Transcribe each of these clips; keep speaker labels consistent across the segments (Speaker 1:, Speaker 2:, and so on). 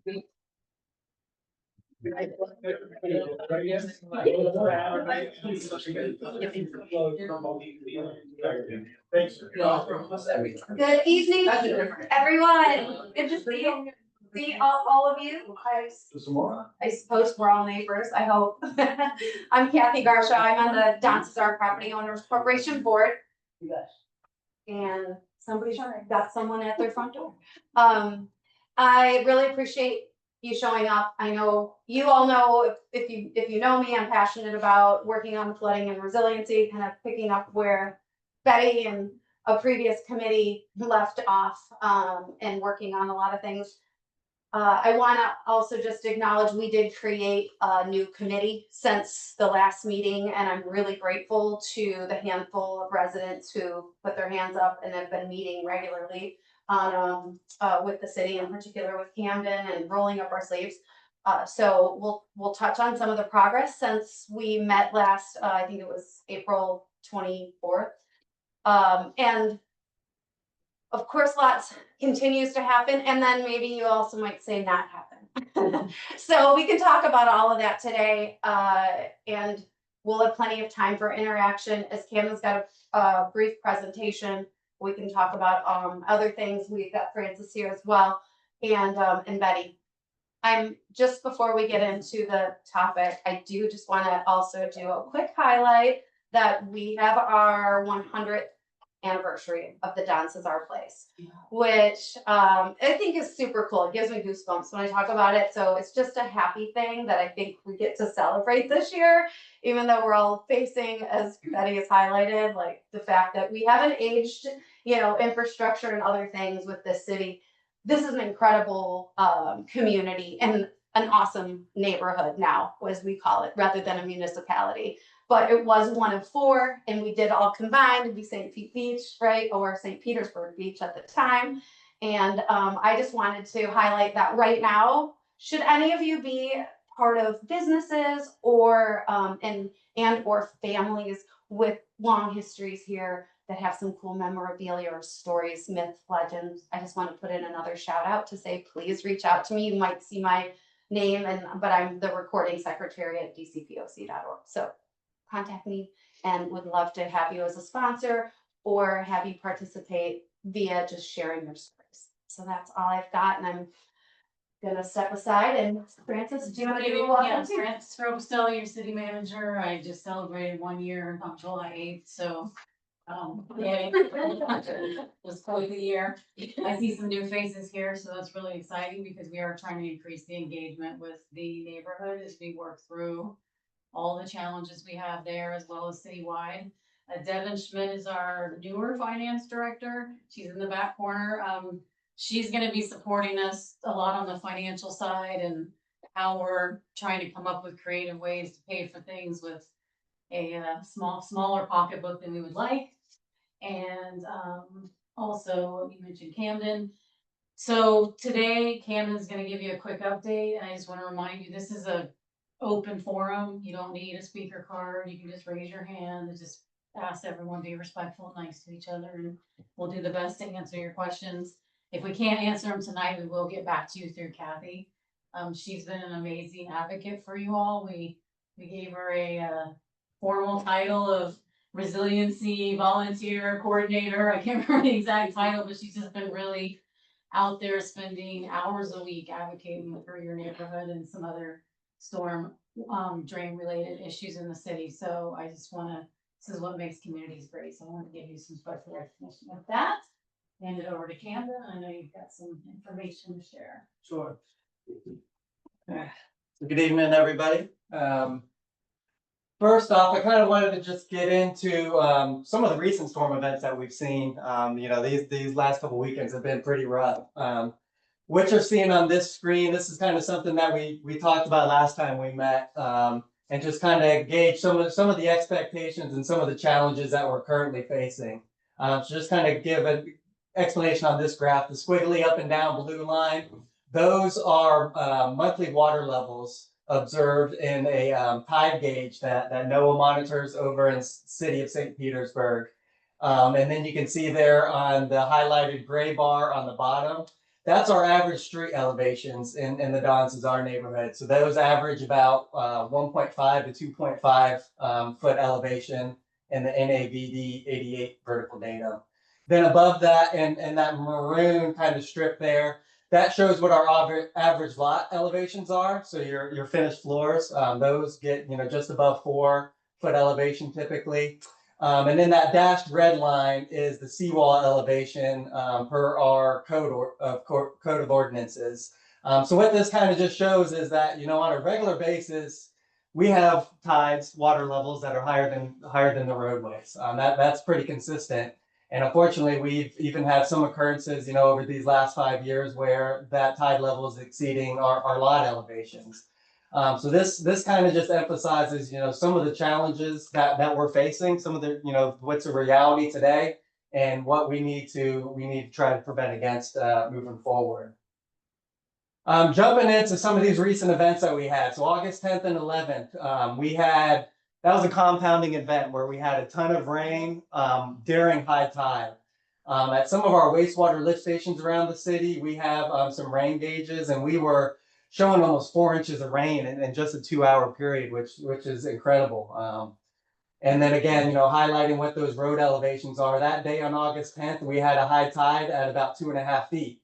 Speaker 1: Good evening, everyone. Good to see all of you. I suppose we're all neighbors, I hope. I'm Kathy Garsha. I'm on the Don Cesar Property Owners Corporation Board. And somebody's got someone at their front door. I really appreciate you showing up. I know you all know, if you know me, I'm passionate about working on flooding and resiliency, kind of picking up where Betty and a previous committee left off, and working on a lot of things. I want to also just acknowledge we did create a new committee since the last meeting, and I'm really grateful to the handful of residents who put their hands up and have been meeting regularly on with the city, in particular with Camden, and rolling up our sleeves. So we'll touch on some of the progress since we met last. I think it was April 24th, and of course, lots continues to happen, and then maybe you also might say not happen. So we can talk about all of that today, and we'll have plenty of time for interaction. As Camden's got a brief presentation, we can talk about other things. We've got Francis here as well, and Betty. I'm just before we get into the topic, I do just want to also do a quick highlight that we have our 100th anniversary of the Don Cesar place, which I think is super cool. It gives me goosebumps when I talk about it. So it's just a happy thing that I think we get to celebrate this year, even though we're all facing, as Betty has highlighted, like the fact that we haven't aged, infrastructure and other things with this city. This is an incredible community and an awesome neighborhood now, as we call it, rather than a municipality. But it was one of four, and we did all combine to be St. Pete Beach, right, or St. Petersburg Beach at the time. And I just wanted to highlight that right now, should any of you be part of businesses or and or families with long histories here that have some cool memorabilia or stories, myths, legends, I just want to put in another shout out to say, please reach out to me. You might see my name, but I'm the recording secretary at dcpoc.org. So contact me, and would love to have you as a sponsor or have you participate via just sharing your stories. So that's all I've got, and I'm gonna step aside. And Francis, do you want to do a welcome?
Speaker 2: Yeah, Francis Robustelli, your city manager. I just celebrated 1 year on July 8th, so yeah, it was quite the year. I see some new faces here, so that's really exciting because we are trying to increase the engagement with the neighborhood as we work through all the challenges we have there, as well as citywide. Devin Schmidt is our newer finance director. She's in the back corner. She's going to be supporting us a lot on the financial side and how we're trying to come up with creative ways to pay for things with a smaller pocketbook than we would like. And also, you mentioned Camden. So today, Camden's going to give you a quick update. And I just want to remind you, this is a open forum. You don't need a speaker card. You can just raise your hand and just ask everyone to be respectful and nice to each other, and we'll do the best to answer your questions. If we can't answer them tonight, we will get back to you through Kathy. She's been an amazing advocate for you all. We gave her a formal title of resiliency volunteer coordinator. I can't remember the exact title, but she's just been really out there spending hours a week advocating for your neighborhood and some other storm drain related issues in the city. So I just want to, this is what makes communities great. So I want to give you some special recognition with that. Hand it over to Camden. I know you've got some information to share.
Speaker 3: Sure. Good evening, everybody. First off, I kind of wanted to just get into some of the recent storm events that we've seen. These last couple weekends have been pretty rough. What you're seeing on this screen, this is kind of something that we talked about last time we met, and just kind of gauge some of the expectations and some of the challenges that we're currently facing. So just kind of give an explanation on this graph. The squiggly up and down blue line, those are monthly water levels observed in a tide gauge that NOAA monitors over in the city of St. Petersburg. And then you can see there on the highlighted gray bar on the bottom, That's our average street elevations in the Don Cesar neighborhood. So those average about 1.5 to 2.5 foot elevation in the NAVD 88 vertical datum. Then above that, and that maroon kind of strip there, that shows what our average lot elevations are. So your finished floors, those get just above 4 foot elevation typically. And then that dashed red line is the seawall elevation per our code of ordinances. So what this kind of just shows is that on a regular basis, we have tides, water levels that are higher than the roadways. That's pretty consistent. And unfortunately, we've even had some occurrences, over these last 5 years where that tide level is exceeding our lot elevations. So this kind of just emphasizes, some of the challenges that we're facing, some of the, what's a reality today, and what we need to try to prevent against moving forward. Jumping into some of these recent events that we had. So August 10th and 11th, that was a compounding event where we had a ton of rain during high tide. At some of our wastewater lift stations around the city, we have some rain gauges, and we were showing almost 4 inches of rain in just a 2-hour period, which is incredible. And then again, highlighting what those road elevations are. That day on August 10th, we had a high tide at about 2.5 feet.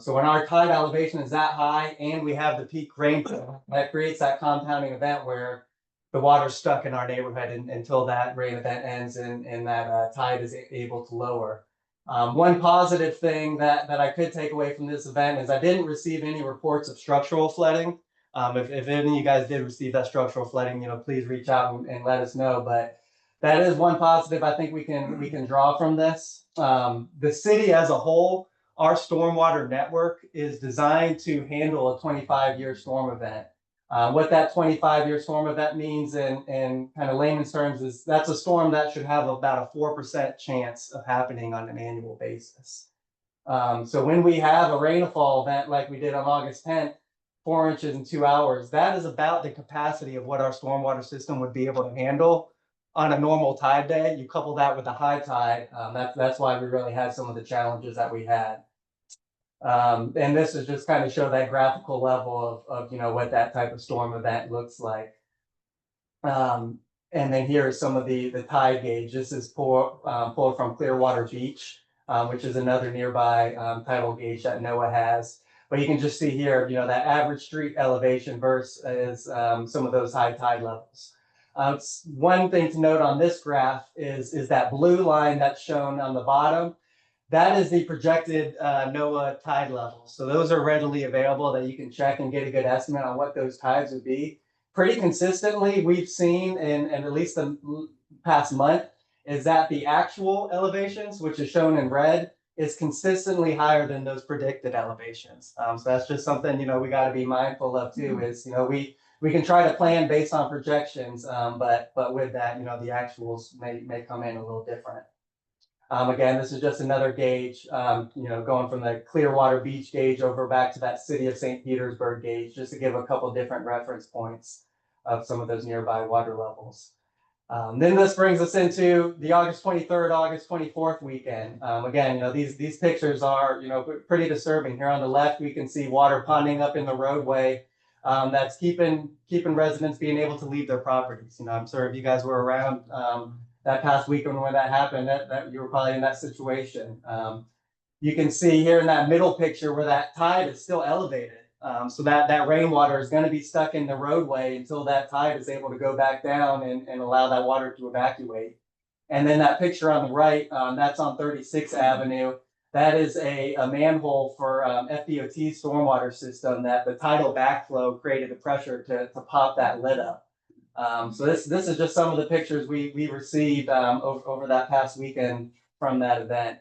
Speaker 3: So when our tide elevation is that high and we have the peak rainfall, that creates that compounding event where the water's stuck in our neighborhood until that rain event ends and that tide is able to lower. One positive thing that I could take away from this event is I didn't receive any reports of structural flooding. If any of you guys did receive that structural flooding, please reach out and let us know. But that is one positive I think we can draw from this. The city as a whole, our stormwater network is designed to handle a 25-year storm event. What that 25-year storm event means in kind of layman's terms is that's a storm that should have about a 4% chance of happening on an annual basis. So when we have a rainfall event like we did on August 10th, 4 inches in 2 hours, that is about the capacity of what our stormwater system would be able to handle on a normal tide day. You couple that with a high tide, that's why we really had some of the challenges that we had. And this is just kind of show that graphical level of what that type of storm event looks like. And then here are some of the tide gauge. This is pulled from Clearwater Beach, which is another nearby tidal gauge that NOAA has. But you can just see here, that average street elevation versus some of those high tide levels. One thing to note on this graph is that blue line that's shown on the bottom. That is the projected NOAA tide levels. So those are readily available that you can check and get a good estimate on what those tides would be. Pretty consistently, we've seen in at least the past month, is that the actual elevations, which is shown in red, is consistently higher than those predicted elevations. So that's just something, we got to be mindful of too, is, we can try to plan based on projections, but with that, the actuals may come in a little different. Again, this is just another gauge, going from the Clearwater Beach gauge over back to that City of St. Petersburg gauge, just to give a couple different reference points of some of those nearby water levels. Then this brings us into the August 23rd, August 24th weekend. Again, these pictures are, pretty disturbing. Here on the left, we can see water ponding up in the roadway. That's keeping residents being able to leave their properties. I'm sure if you guys were around that past weekend when that happened, that you were probably in that situation. You can see here in that middle picture where that tide is still elevated. So that rainwater is going to be stuck in the roadway until that tide is able to go back down and allow that water to evacuate. And then that picture on the right, that's on 36th Avenue. That is a manhole for FDOT stormwater system that the tidal backflow created the pressure to pop that lid up. So this is just some of the pictures we received over that past weekend from that event.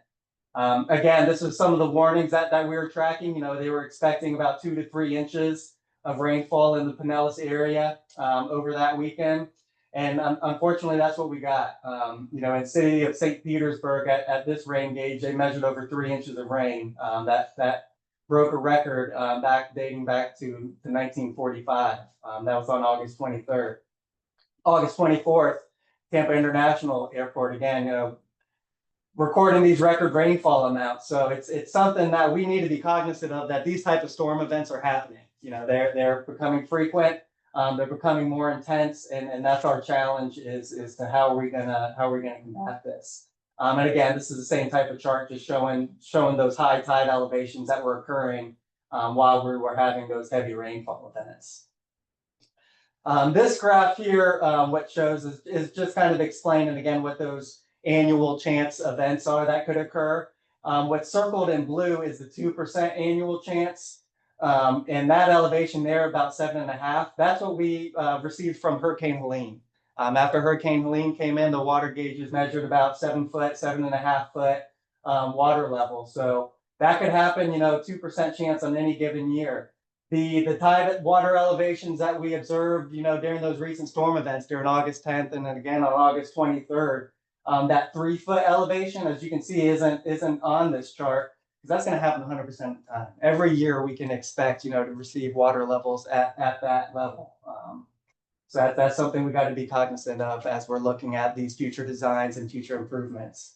Speaker 3: Again, this is some of the warnings that we were tracking. They were expecting about 2 to 3 inches of rainfall in the Pinellas area over that weekend. And unfortunately, that's what we got. In City of St. Petersburg at this rain gauge, they measured over 3 inches of rain. That broke a record dating back to 1945. That was on August 23rd. August 24th, Tampa International Airport, again, recording these record rainfall amounts. So it's something that we need to be cognizant of, that these type of storm events are happening. You know, they're becoming frequent, they're becoming more intense, and that's our challenge is to how are we gonna combat this. And again, this is the same type of chart, just showing those high tide elevations that were occurring while we were having those heavy rainfall events. This graph here, what shows is just kind of explaining again what those annual chance events are that could occur. What's circled in blue is the 2% annual chance. And that elevation there, about 7.5, that's what we received from Hurricane Helene. After Hurricane Helene came in, the water gauges measured about 7 foot, 7.5 foot water level. So that could happen, 2% chance on any given year. The tide water elevations that we observed, during those recent storm events during August 10th and then again on August 23rd, that 3 foot elevation, as you can see, isn't on this chart, because that's going to happen 100% of the time. Every year we can expect, to receive water levels at that level. So that's something we got to be cognizant of as we're looking at these future designs and future improvements.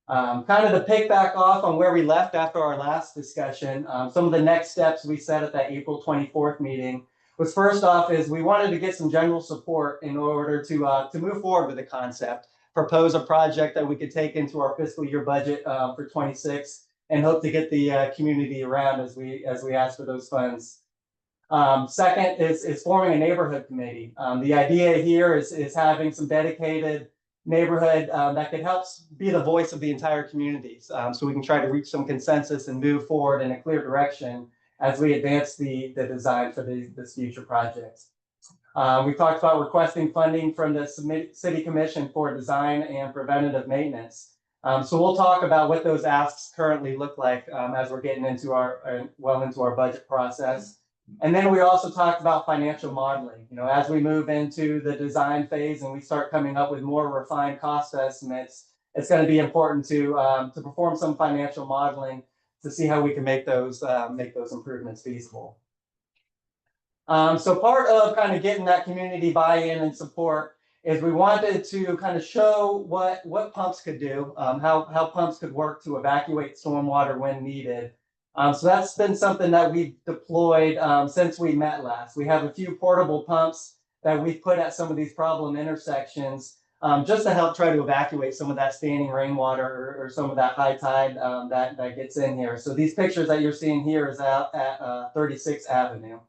Speaker 3: Kind of to pick back off on where we left after our last discussion, some of the next steps we set at that April 24th meeting was, first off, is we wanted to get some general support in order to move forward with the concept, propose a project that we could take into our fiscal year budget for 26, and hope to get the community around as we ask for those funds. Second is forming a neighborhood committee. The idea here is having some dedicated neighborhood that could help be the voice of the entire community, so we can try to reach some consensus and move forward in a clear direction as we advance the design for this future project. We talked about requesting funding from the City Commission for design and preventative maintenance. So we'll talk about what those asks currently look like as we're getting into our budget process. And then we also talked about financial modeling. As we move into the design phase and we start coming up with more refined cost estimates, it's going to be important to perform some financial modeling to see how we can make those improvements feasible. So part of kind of getting that community buy-in and support is we wanted to kind of show what pumps could do, how pumps could work to evacuate stormwater when needed. So that's been something that we've deployed since we met last. We have a few portable pumps that we've put at some of these problem intersections just to help try to evacuate some of that standing rainwater or some of that high tide that gets in here. So these pictures that you're seeing here is out at 36th Avenue.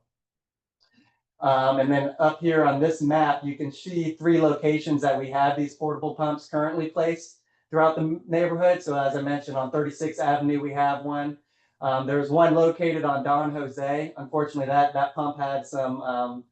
Speaker 3: And then up here on this map, you can see 3 locations that we have these portable pumps currently placed throughout the neighborhood. So as I mentioned, on 36th Avenue, we have one. There's one located on Don Jose. Unfortunately, that pump had some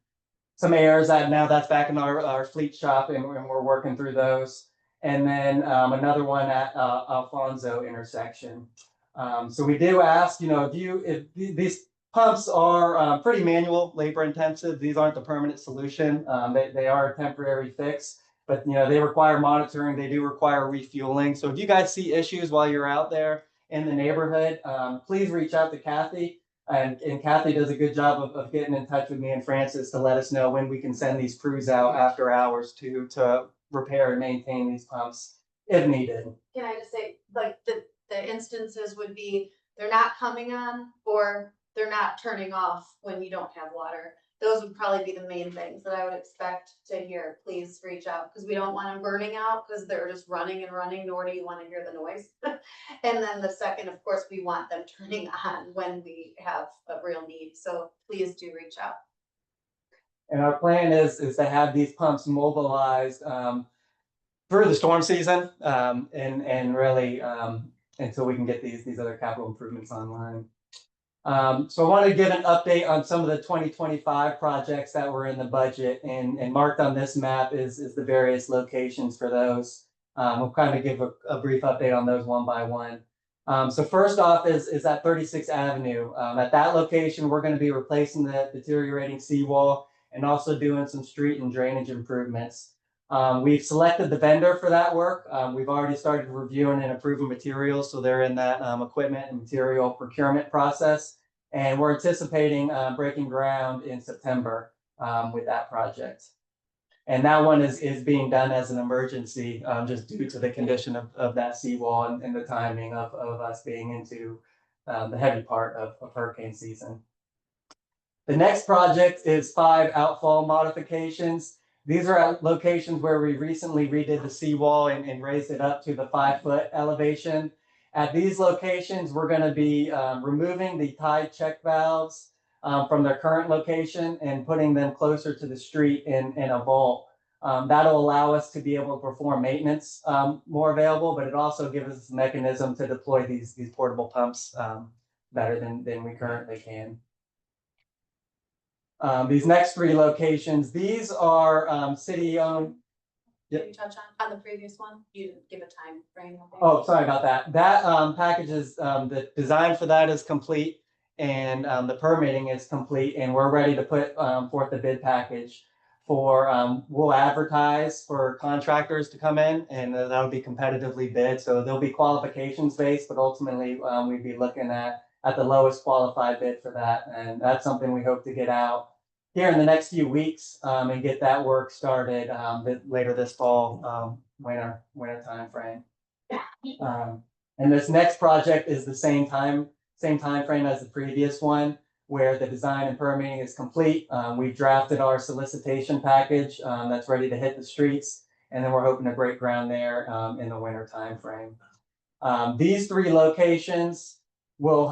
Speaker 3: errors. Now that's back in our fleet shop, and we're working through those. And then another one at Alfonso intersection. So we do ask, if these pumps are pretty manual, labor intensive. These aren't the permanent solution. They are a temporary fix, but they require monitoring. They do require refueling. So if you guys see issues while you're out there in the neighborhood, please reach out to Kathy. And Kathy does a good job of getting in touch with me and Francis to let us know when we can send these crews out after hours to repair and maintain these pumps if needed.
Speaker 1: Can I just say, like, the instances would be they're not coming on or they're not turning off when you don't have water. Those would probably be the main things that I would expect to hear. Please reach out, because we don't want them burning out because they're just running and running, nor do you want to hear the noise. And then the second, of course, we want them turning on when we have a real need. So please do reach out.
Speaker 3: And our plan is to have these pumps mobilized through the storm season and really until we can get these other capital improvements online. So I want to give an update on some of the 2025 projects that were in the budget, and marked on this map is the various locations for those. We'll kind of give a brief update on those one by one. So first off is at 36th Avenue. At that location, we're going to be replacing the deteriorating seawall and also doing some street and drainage improvements. We've selected the vendor for that work. We've already started reviewing and approving materials, so they're in that equipment and material procurement process. And we're anticipating breaking ground in September with that project. And that one is being done as an emergency, just due to the condition of that seawall and the timing of us being into the heavy part of hurricane season. The next project is 5 outfall modifications. These are at locations where we recently redid the seawall and raised it up to the 5-foot elevation. At these locations, we're going to be removing the tide check valves from their current location and putting them closer to the street in a vault. That'll allow us to be able to perform maintenance more available, but it also gives us a mechanism to deploy these portable pumps better than we currently can. These next 3 locations, these are city-owned.
Speaker 1: Did you touch on the previous one? You didn't give a time frame.
Speaker 3: Oh, sorry about that. That package is, the design for that is complete and the permitting is complete, and we're ready to put forth the bid package for, we'll advertise for contractors to come in, and that'll be competitively bid. So there'll be qualifications based, but ultimately we'd be looking at the lowest qualified bid for that. And that's something we hope to get out here in the next few weeks and get that work started later this fall, winter timeframe. And this next project is the same time frame as the previous one, where the design and permitting is complete. We've drafted our solicitation package that's ready to hit the streets, and then we're hoping to break ground there in the winter timeframe. These 3 locations will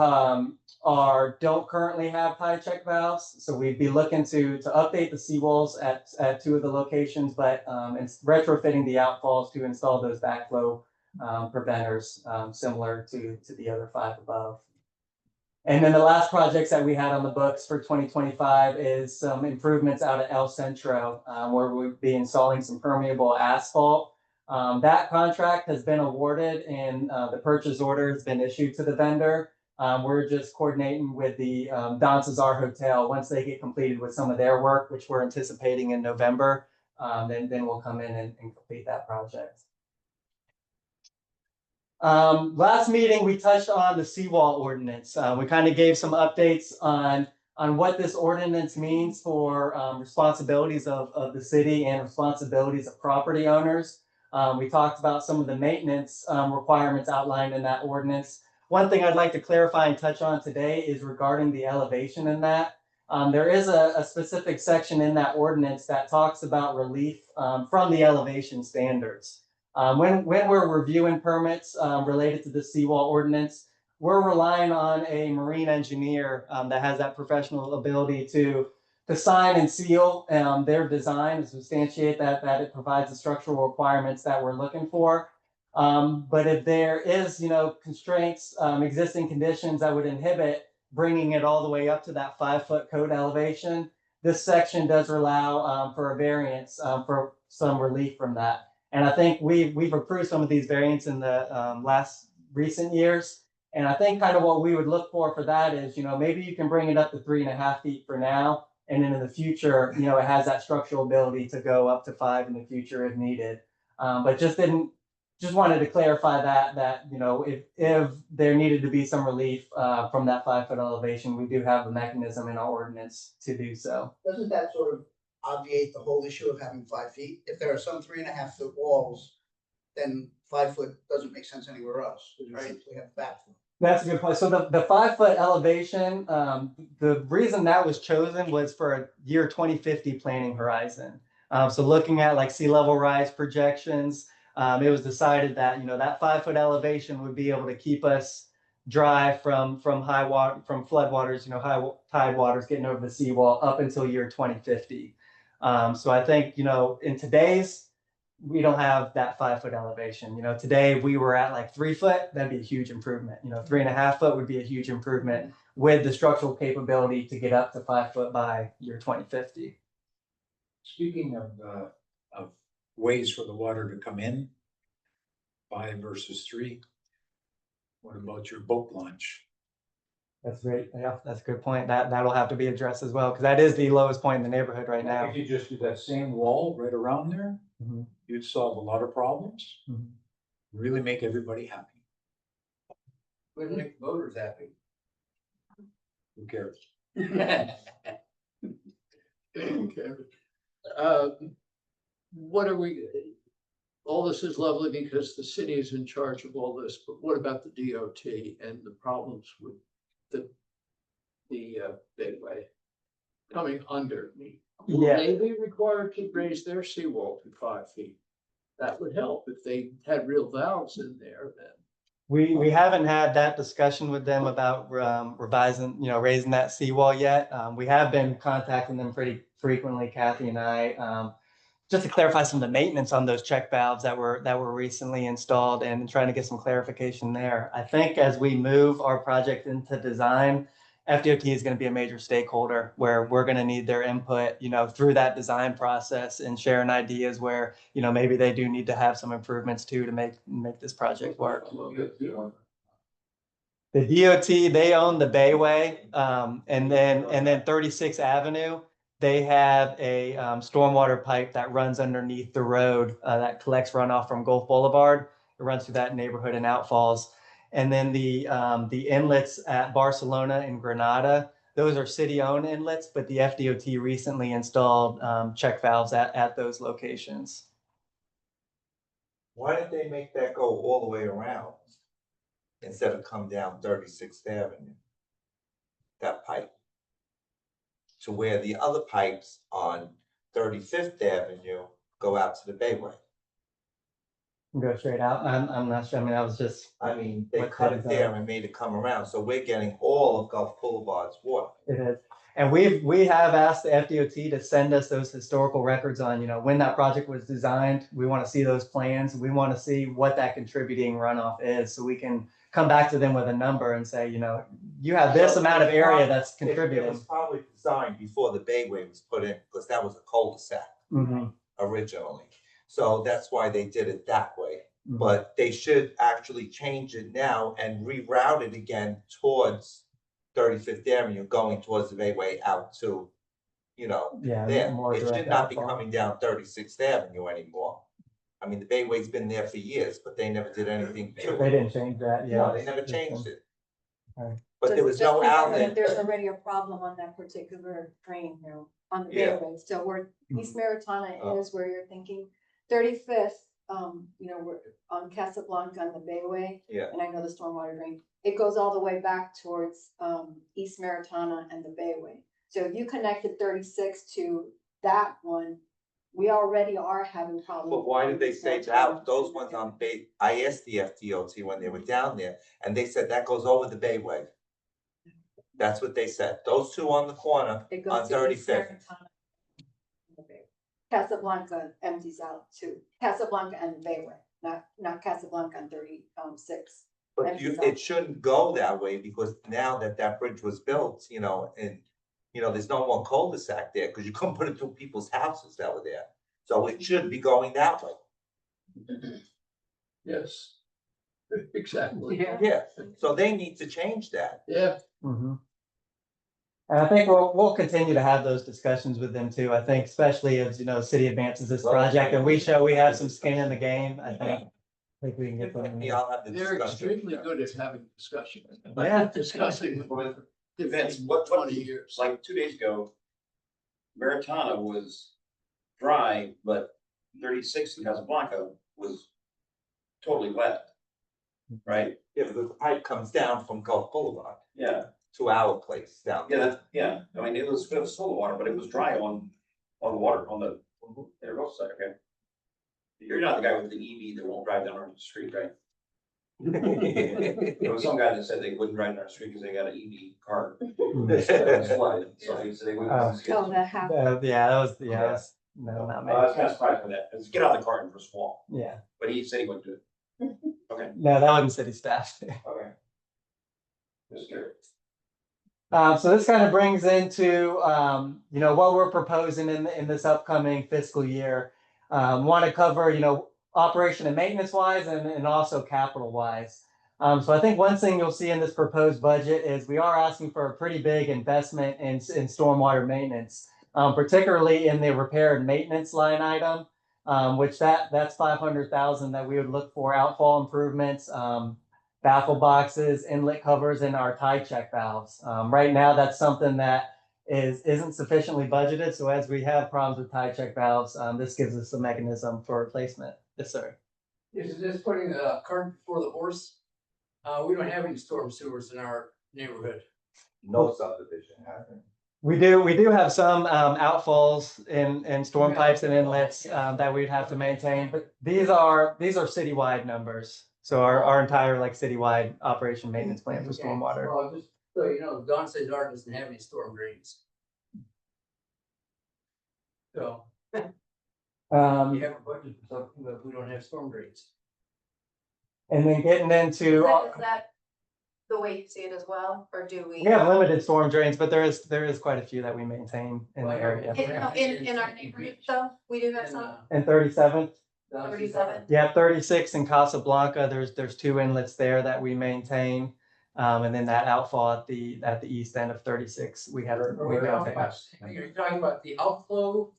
Speaker 3: don't currently have tide check valves, so we'd be looking to update the seawalls at 2 of the locations, but it's retrofitting the outfalls to install those backflow preventers similar to the other 5 above. And then the last projects that we had on the books for 2025 is some improvements out at El Centro, where we'll be installing some permeable asphalt. That contract has been awarded and the purchase order has been issued to the vendor. We're just coordinating with the Don Cesar Hotel. Once they get completed with some of their work, which we're anticipating in November, then we'll come in and complete that project. Last meeting, we touched on the seawall ordinance. We kind of gave some updates on what this ordinance means for responsibilities of the city and responsibilities of property owners. We talked about some of the maintenance requirements outlined in that ordinance. One thing I'd like to clarify and touch on today is regarding the elevation in that. There is a specific section in that ordinance that talks about relief from the elevation standards. When we're reviewing permits related to the seawall ordinance, we're relying on a marine engineer that has that professional ability to sign and seal their design to substantiate that it provides the structural requirements that we're looking for. But if there is, constraints, existing conditions that would inhibit bringing it all the way up to that 5-foot code elevation, this section does allow for a variance for some relief from that. And I think we've approved some of these variants in the recent years. And I think kind of what we would look for that is, maybe you can bring it up to 3.5 feet for now. And then in the future, it has that structural ability to go up to 5 in the future if needed. But just wanted to clarify that if there needed to be some relief from that 5-foot elevation, we do have the mechanism in our ordinance to do so.
Speaker 4: Doesn't that sort of obviate the whole issue of having 5 feet? If there are some 3.5-foot walls, then 5 foot doesn't make sense anywhere else, because you simply have backflow.
Speaker 3: That's a good point. So the 5-foot elevation, the reason that was chosen was for a year 2050 planning horizon. So looking at like sea level rise projections, it was decided that that 5-foot elevation would be able to keep us dry from high water, from floodwaters, high tide waters getting over the seawall up until year 2050. So I think in today's, we don't have that 5-foot elevation. Today if we were at like 3 foot, that'd be a huge improvement. 3.5 foot would be a huge improvement with the structural capability to get up to 5 foot by year 2050.
Speaker 5: Speaking of ways for the water to come in, 5 versus 3, what about your boat launch?
Speaker 3: That's great. Yeah, that's a good point. That'll have to be addressed as well, because that is the lowest point in the neighborhood right now.
Speaker 5: If you just do that same wall right around there, you'd solve a lot of problems. Really make everybody happy.
Speaker 4: Wouldn't make voters happy.
Speaker 5: Who cares?
Speaker 6: what are we, all this is lovely because the city is in charge of all this, but what about the DOT and the problems with the Gateway coming under me? Will
Speaker 3: Yeah.
Speaker 6: they be required to raise their seawall to 5 feet? That would help if they had real valves in there, then.
Speaker 3: We haven't had that discussion with them about revising, raising that seawall yet. We have been contacting them pretty frequently, Kathy and I, just to clarify some of the maintenance on those check valves that were recently installed and trying to get some clarification there. I think as we move our project into design, FDOT is going to be a major stakeholder where we're going to need their input, through that design process and sharing ideas where, maybe they do need to have some improvements too to make this project work. The DOT, they own the Bayway, and then 36th Avenue, they have a stormwater pipe that runs underneath the road that collects runoff from Gulf Boulevard. It runs through that neighborhood and outfalls. And then the inlets at Barcelona and Granada, those are city-owned inlets, but the FDOT recently installed check valves at those locations.
Speaker 7: Why did they make that go all the way around instead of come down 36th Avenue? That pipe. To where the other pipes on 35th Avenue go out to the Bayway.
Speaker 3: Go straight out. I'm not sure. I mean, I was just.
Speaker 7: I mean, they
Speaker 3: What
Speaker 7: cut
Speaker 3: that
Speaker 7: it
Speaker 3: is,
Speaker 7: there and made it come around, so we're getting all of Gulf Boulevard's water.
Speaker 3: It is. And we have asked the FDOT to send us those historical records on, when that project was designed. We want to see those plans. We want to see what that contributing runoff is, so we can come back to them with a number and say, you have this amount of area that's
Speaker 7: It
Speaker 3: contributing.
Speaker 7: was probably designed before the Bayway was put in, because that was a cul-de-sac
Speaker 3: Mhm.
Speaker 7: originally. So that's why they did it that way.
Speaker 3: Mhm.
Speaker 7: But they should actually change it now and reroute it again towards 35th Avenue, going towards the Bayway out to,
Speaker 3: Yeah,
Speaker 7: there.
Speaker 3: more
Speaker 7: It should
Speaker 3: direct
Speaker 7: not be
Speaker 3: outfall.
Speaker 7: coming down 36th Avenue anymore. I mean, the Bayway's been there for years, but they never did anything to
Speaker 3: They
Speaker 7: it.
Speaker 3: didn't change that. Yeah.
Speaker 7: No, they never changed it.
Speaker 3: Right.
Speaker 7: But there was
Speaker 8: Just
Speaker 7: no
Speaker 8: remember that
Speaker 7: outlet.
Speaker 8: there's already a problem on that particular train, on the
Speaker 7: Yeah.
Speaker 8: Gateway. So where East
Speaker 3: Mm-hmm.
Speaker 8: Maritana
Speaker 7: Oh.
Speaker 8: is where you're thinking 35th, we're on Casablanca on the Bayway.
Speaker 7: Yeah.
Speaker 8: And I know the stormwater drain, it goes all the way back towards East Maritana and the Bayway. So if you connected 36 to that one, we already are having problems.
Speaker 7: But why
Speaker 8: on
Speaker 7: did they
Speaker 8: East
Speaker 7: say
Speaker 8: Maritana
Speaker 7: that, those
Speaker 8: and the
Speaker 7: ones on
Speaker 8: Bayway.
Speaker 7: I asked the FDOT when they were down there, and they said that goes over the Bayway. That's what they said, those two on the corner
Speaker 8: It
Speaker 7: on
Speaker 8: goes to East
Speaker 7: 35th.
Speaker 8: Maritana. Casablanca empties out too, Casablanca and Bayway, not Casablanca and 36.
Speaker 7: But it shouldn't go that way, because now that bridge was built, and, there's no more cul-de-sac there, because you couldn't put it through people's houses that were there. So it should be going that way.
Speaker 6: Yes. Exactly.
Speaker 7: Yeah, so they need to change that.
Speaker 6: Yeah.
Speaker 3: Mhm. And I think we'll continue to have those discussions with them too. I think especially as, city advances this project and we show we have some skin in the game, I think we can get them.
Speaker 7: Yeah, I'll have the
Speaker 6: They're
Speaker 7: discussion.
Speaker 6: extremely good at having discussion.
Speaker 3: Yeah.
Speaker 6: Discussing
Speaker 9: With
Speaker 6: events
Speaker 9: Vince,
Speaker 6: for
Speaker 9: what
Speaker 6: 20 years.
Speaker 9: like 2 days ago, Maritana was dry, but 36 in Casablanca was totally wet. Right?
Speaker 7: Yeah, because the pipe comes down from Gulf Boulevard
Speaker 9: Yeah,
Speaker 7: to our place down there.
Speaker 9: I mean, it was full of water, but it was dry on the water, on the, there goes, okay. You're not the guy with the EV that won't drive down our street, right? There was some guy that said they wouldn't drive down our street because they got an EV car. It's flooded, so he said they wouldn't.
Speaker 8: Oh, that happened.
Speaker 3: No, not me.
Speaker 9: I was kind of surprised by that, because get out of the car and first of all,
Speaker 3: Yeah,
Speaker 9: but he said he wouldn't do it. Okay,
Speaker 3: no, that wasn't city staff.
Speaker 9: okay. Just curious.
Speaker 3: So this kind of brings into, what we're proposing in this upcoming fiscal year. Want to cover, operation and maintenance wise and also capital wise. So I think one thing you'll see in this proposed budget is we are asking for a pretty big investment in stormwater maintenance, particularly in the repair and maintenance line item, which that's 500,000 that we would look for outfall improvements, baffle boxes, inlet covers, and our tie check valves. Right now, that's something that isn't sufficiently budgeted. So as we have problems with tie check valves, this gives us a mechanism for replacement. Yes, sir.
Speaker 6: Is this putting a cart before the horse? We don't have any storm sewers in our neighborhood.
Speaker 7: No subdivision happening.
Speaker 3: We do have some outfalls in storm pipes and inlets that we'd have to maintain, but these are citywide numbers. So our entire like citywide operation maintenance plan for stormwater.
Speaker 6: Well, just so you know, Don Cesar doesn't have any storm drains. So we have a budget for something, but we don't have storm drains.
Speaker 3: And then getting into,
Speaker 1: Is that the way you see it as well, or do we?
Speaker 3: we have limited storm drains, but there is quite a few that we maintain in the area.
Speaker 1: In our neighborhood though, we do have
Speaker 6: And,
Speaker 1: some,
Speaker 3: And 37th,
Speaker 6: Don
Speaker 1: 37.
Speaker 6: Cesar.
Speaker 3: yeah, 36 in Casablanca, there's two inlets there that we maintain. And then that outfall at the east end of 36, we have.
Speaker 6: You're talking about the outflow.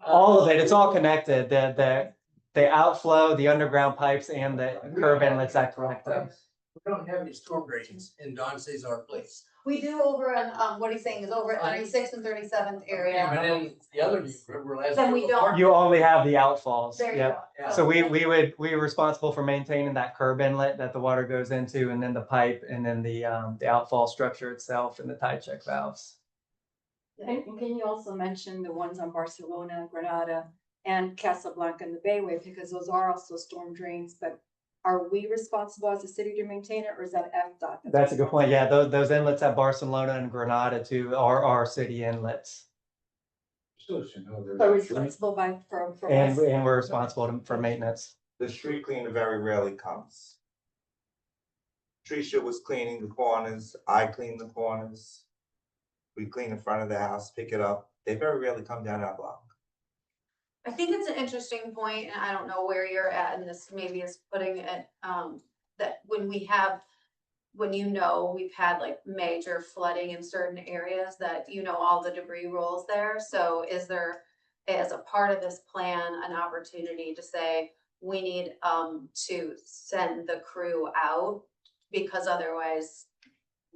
Speaker 3: All of it, it's all connected, the outflow, the underground pipes and the curb inlets that collect them.
Speaker 6: We don't have any storm drains in Don Cesar Place.
Speaker 1: We do over on, what he's saying is over at 36th and 37th area.
Speaker 6: But in the other neighborhood, we're last.
Speaker 1: Then we don't.
Speaker 3: You only have the outfalls,
Speaker 1: There you
Speaker 3: yep.
Speaker 1: go.
Speaker 3: So we're responsible for maintaining that curb inlet that the water goes into, and then the pipe, and then the outfall structure itself and the tie check valves.
Speaker 8: And can you also mention the ones on Barcelona, Granada, and Casablanca and the Bayway, because those are also storm drains, but are we responsible as a city to maintain it, or is that FDOT?
Speaker 3: That's a good point. Yeah, those inlets at Barcelona and Granada too are city inlets.
Speaker 5: Still should know
Speaker 8: Are
Speaker 5: there's.
Speaker 8: responsible for
Speaker 3: And
Speaker 8: us?
Speaker 3: we're responsible for maintenance.
Speaker 7: The street cleaner very rarely comes. Tricia was cleaning the corners, I clean the corners. We clean the front of the house, pick it up. They very rarely come down our block.
Speaker 1: I think it's an interesting point, and I don't know where you're at, and this maybe is putting it, that when we've had like major flooding in certain areas, that all the debris rolls there. So is there, as a part of this plan, an opportunity to say, we need to send the crew out, because otherwise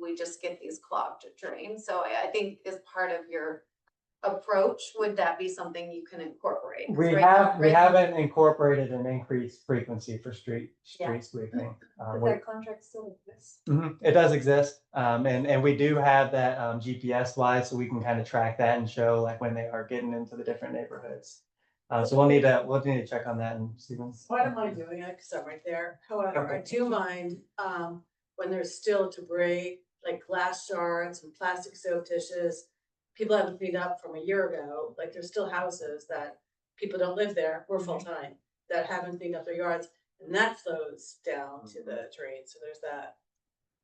Speaker 1: we just get these clogged drains? So I think as part of your approach, would that be something you can incorporate? 'Cause
Speaker 3: We
Speaker 1: right now-
Speaker 3: haven't incorporated an increased frequency for street
Speaker 1: Yeah.
Speaker 3: sweeping.
Speaker 8: Does that contract still exist?
Speaker 3: It does exist, and we do have that GPS wise, so we can kind of track that and show like when they are getting into the different neighborhoods. So we'll need to check on that and see when.
Speaker 10: Why am I doing it? Cause I'm right there. However, I do mind, when there's still debris, like glass shards and plastic soap dishes. People haven't cleaned up from a year ago, like there's still houses that people don't live there, we're full-time, that haven't cleaned up their yards. And that flows down to the drain, so there's that,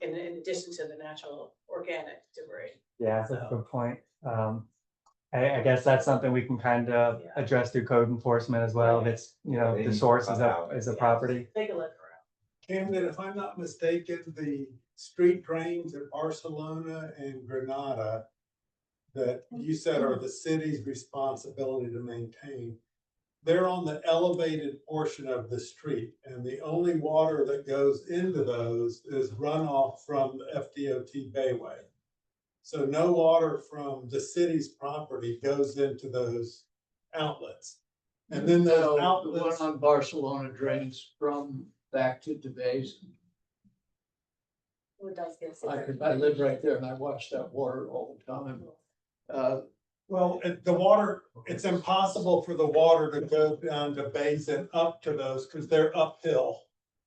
Speaker 10: in addition to the natural organic debris.
Speaker 3: Yeah, that's a good point. I guess that's something we can kind of address through code enforcement as well. If it's, the source is a property.
Speaker 10: Take a look around.
Speaker 11: Camden, if I'm not mistaken, the street drains at Barcelona and Granada that you said are the city's responsibility to maintain, they're on the elevated portion of the street, and the only water that goes into those is runoff from the FDOT Bayway. So no water from the city's property goes into those outlets. And then those
Speaker 6: No, the
Speaker 11: outlets.
Speaker 6: one on Barcelona drains from back to DeBay's.
Speaker 8: Who does get
Speaker 6: I live right there and I watch that water all the time.
Speaker 11: Well, the water, it's impossible for the water to go down to Basin up to those because they're uphill.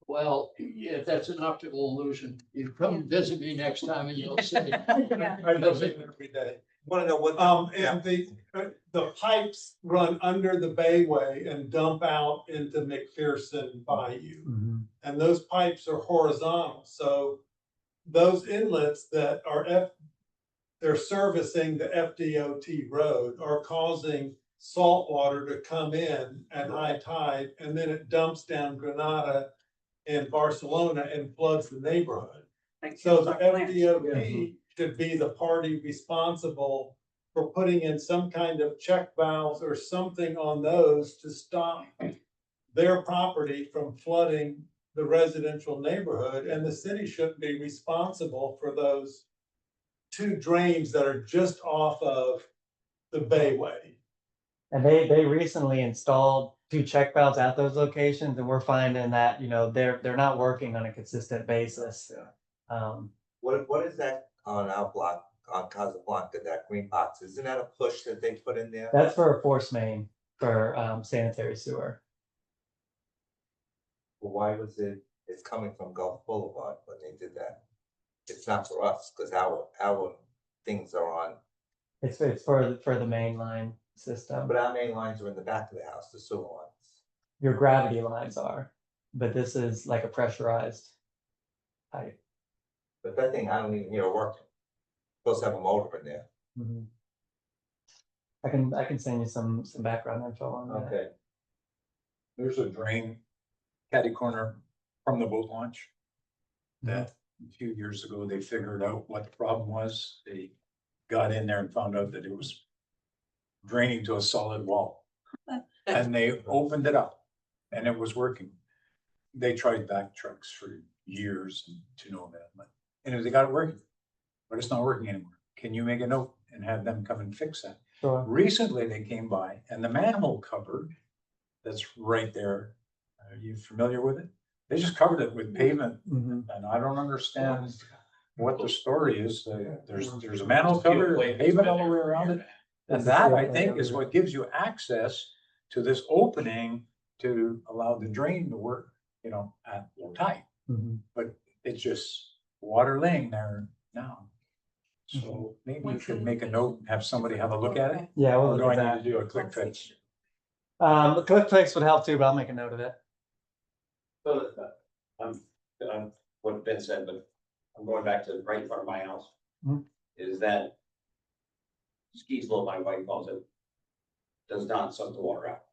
Speaker 6: Well, yeah, that's an optical illusion. You come visit me next time and you'll see.
Speaker 11: I visit every day.
Speaker 7: Wanna know what?
Speaker 11: And the pipes run under the Bayway and dump out into McPherson Bayou. And those pipes are horizontal, so those inlets that are they're servicing the FDOT road are causing salt water to come in at high tide, and then it dumps down Granada and Barcelona and floods the neighborhood. So the FDOT should be the party responsible for putting in some kind of check valves or something on those to stop their property from flooding the residential neighborhood, and the city shouldn't be responsible for those two drains that are just off of the Bayway.
Speaker 3: And they recently installed 2 check valves at those locations, and we're finding that, they're not working on a consistent basis.
Speaker 7: What is that on our block, on Casablanca, that green box? Isn't that a push that they put in there?
Speaker 3: That's for a force main for sanitary sewer.
Speaker 7: Well, why was it's coming from Gulf Boulevard when they did that? It's not for us, because our things are on,
Speaker 3: It's for the main line system.
Speaker 7: but our main lines are in the back of the house, the sewer lines.
Speaker 3: Your gravity lines are, but this is like a pressurized pipe.
Speaker 7: But that thing, I don't even hear it working. Supposed to have a motor in there.
Speaker 3: Mhm. I can send you some background info on that.
Speaker 7: Okay.
Speaker 5: There's a drain catty corner from the boat launch. That a few years ago, they figured out what the problem was. They got in there and found out that it was draining to a solid wall. And they opened it up and it was working. They tried back trucks for years and to no avail. And they got it working, but it's not working anymore. Can you make a note and have them come and fix that?
Speaker 3: Sure.
Speaker 5: Recently, they came by and the manhole cover that's right there, are you familiar with it? They just covered it with pavement
Speaker 3: Mhm.
Speaker 5: and I don't understand what the story is. There's a manhole cover, pavement all the way around it. And that, I think, is what gives you access to this opening to allow the drain to work, at low tide.
Speaker 3: Mhm.
Speaker 5: But it's just water laying there now. So maybe you could make a note, and have somebody have a look at it.
Speaker 3: Yeah, we'll
Speaker 5: Or do
Speaker 3: look
Speaker 5: I
Speaker 3: at
Speaker 5: need to do a quick fix?
Speaker 3: that. A quick fix would help too, but I'll make a note of it.
Speaker 9: So, what Ben said, but I'm going back to right in front of my house.
Speaker 3: Mhm.
Speaker 9: Is that ski slope, my wife calls it, does not suck the water out.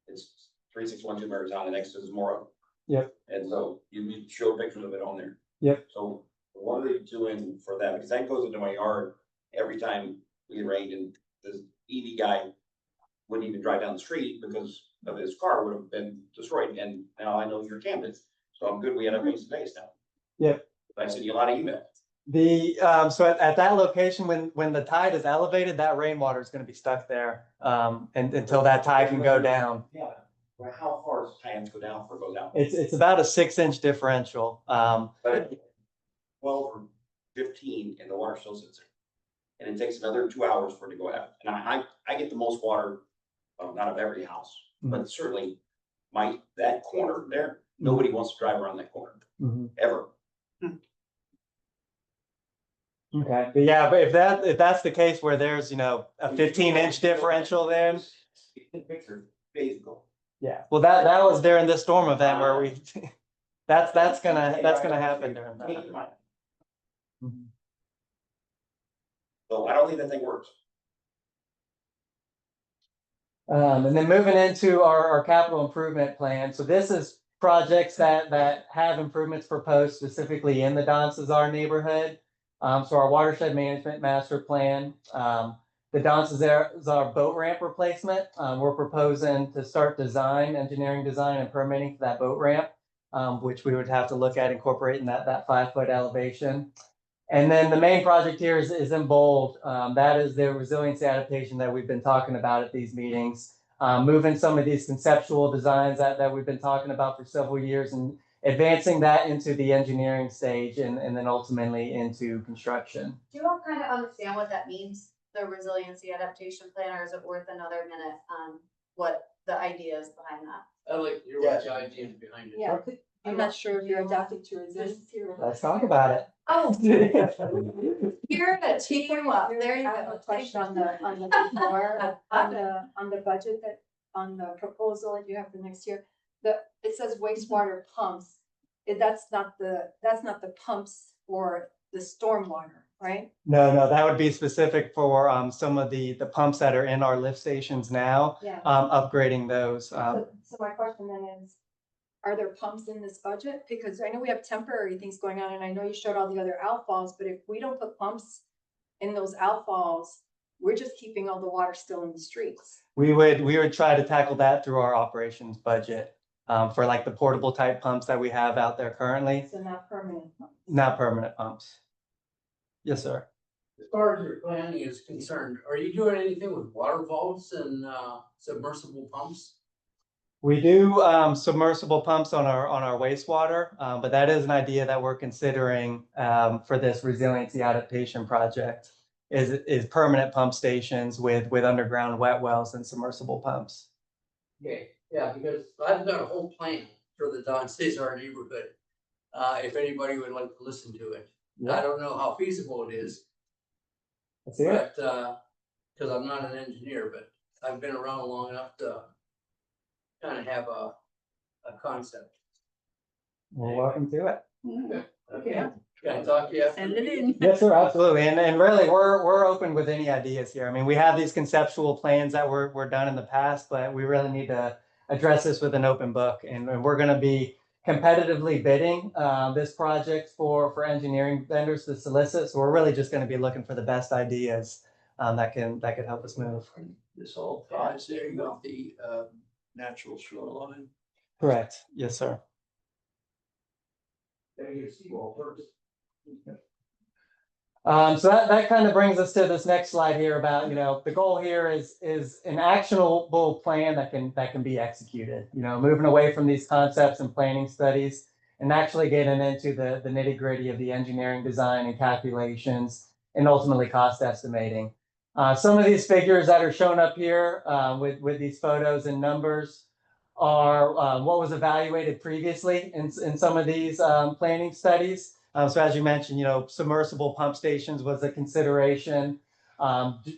Speaker 9: It's 3612 Maritana, next to Zamora.
Speaker 3: Yep.
Speaker 9: And so you show pictures of it on there.
Speaker 3: Yep.
Speaker 9: So what are they doing for that? Because that goes into my yard every time we rained, and this EV guy wouldn't even drive down the street because of his car would have been destroyed. And now I know you're Camden, so I'm good. We had a face to face now.
Speaker 3: Yep.
Speaker 9: I sent you a lot of emails.
Speaker 3: So at that location, when the tide is elevated, that rainwater is going to be stuck there and until that tide can go down.
Speaker 9: Yeah. Well, how far does time go down before it goes out?
Speaker 3: It's about a 6-inch differential.
Speaker 9: But 12 or 15 and the water still sits there. And it takes another 2 hours for it to go out. And I get the most water, not of every house, but certainly that corner there, nobody wants to drive around that corner, ever.
Speaker 3: Okay, but yeah, but if that's the case where there's, a 15-inch differential then,
Speaker 9: Picture days ago.
Speaker 3: yeah, well, that was during this storm event where we, that's gonna happen during that. Mhm.
Speaker 9: So I don't think that thing works.
Speaker 3: And then moving into our capital improvement plan. So this is projects that have improvements proposed specifically in the Don Cesar neighborhood. So our watershed management master plan, the Don Cesar boat ramp replacement. We're proposing to start engineering design and permitting for that boat ramp, which we would have to look at incorporating that 5-foot elevation. And then the main project here is in bold. That is the resiliency adaptation that we've been talking about at these meetings. Moving some of these conceptual designs that we've been talking about for several years and advancing that into the engineering stage and then ultimately into construction.
Speaker 1: Do you all kind of understand what that means, the resiliency adaptation plan, or is it worth another minute on what the idea is behind that?
Speaker 6: I like your idea behind it.
Speaker 8: Yeah, I'm not sure if you're adapted to resiliency or.
Speaker 3: Let's talk about it.
Speaker 1: Oh, here to tee you up, there you
Speaker 8: I have
Speaker 1: go.
Speaker 8: a question on the before, on the budget on the proposal that you have for next year. It says wastewater pumps. That's not the pumps for the stormwater, right?
Speaker 3: No, that would be specific for some of the pumps that are in our lift stations now,
Speaker 8: Yeah.
Speaker 3: upgrading those.
Speaker 8: So my question then is, are there pumps in this budget? Because I know we have temporary things going on and I know you showed all the other outfalls, but if we don't put pumps in those outfalls, we're just keeping all the water still in the streets.
Speaker 3: We would try to tackle that through our operations budget for like the portable type pumps that we have out there currently.
Speaker 8: So not permanent pumps.
Speaker 3: Not permanent pumps. Yes, sir.
Speaker 6: As far as your planning is concerned, are you doing anything with water vaults and submersible pumps?
Speaker 3: We do submersible pumps on our wastewater, but that is an idea that we're considering for this resiliency adaptation project. Is permanent pump stations with underground wet wells and submersible pumps.
Speaker 6: Okay, yeah, because I've got a whole plan for the Don Cesar neighborhood. If anybody would like to listen to it. I don't know how feasible it is,
Speaker 3: Let's see it.
Speaker 6: but because I'm not an engineer, but I've been around long enough to kind of have a concept.
Speaker 3: Well, welcome to it.
Speaker 6: Okay, can I talk to you after?
Speaker 8: Send it in.
Speaker 3: Yes, sir, absolutely. And really, we're open with any ideas here. I mean, we have these conceptual plans that were done in the past, but we really need to address this with an open book. And we're going to be competitively bidding this project for engineering vendors to solicit. So we're really just going to be looking for the best ideas that could help us move.
Speaker 6: This all ties there, you got the natural shoreline.
Speaker 3: Correct. Yes, sir.
Speaker 6: There you see all first.
Speaker 3: So that kind of brings us to this next slide here about, the goal here is an actionable plan that can be executed, moving away from these concepts and planning studies and actually getting into the nitty gritty of the engineering design and calculations and ultimately cost estimating. Some of these figures that are shown up here with these photos and numbers are what was evaluated previously in some of these planning studies. So as you mentioned, submersible pump stations was a consideration.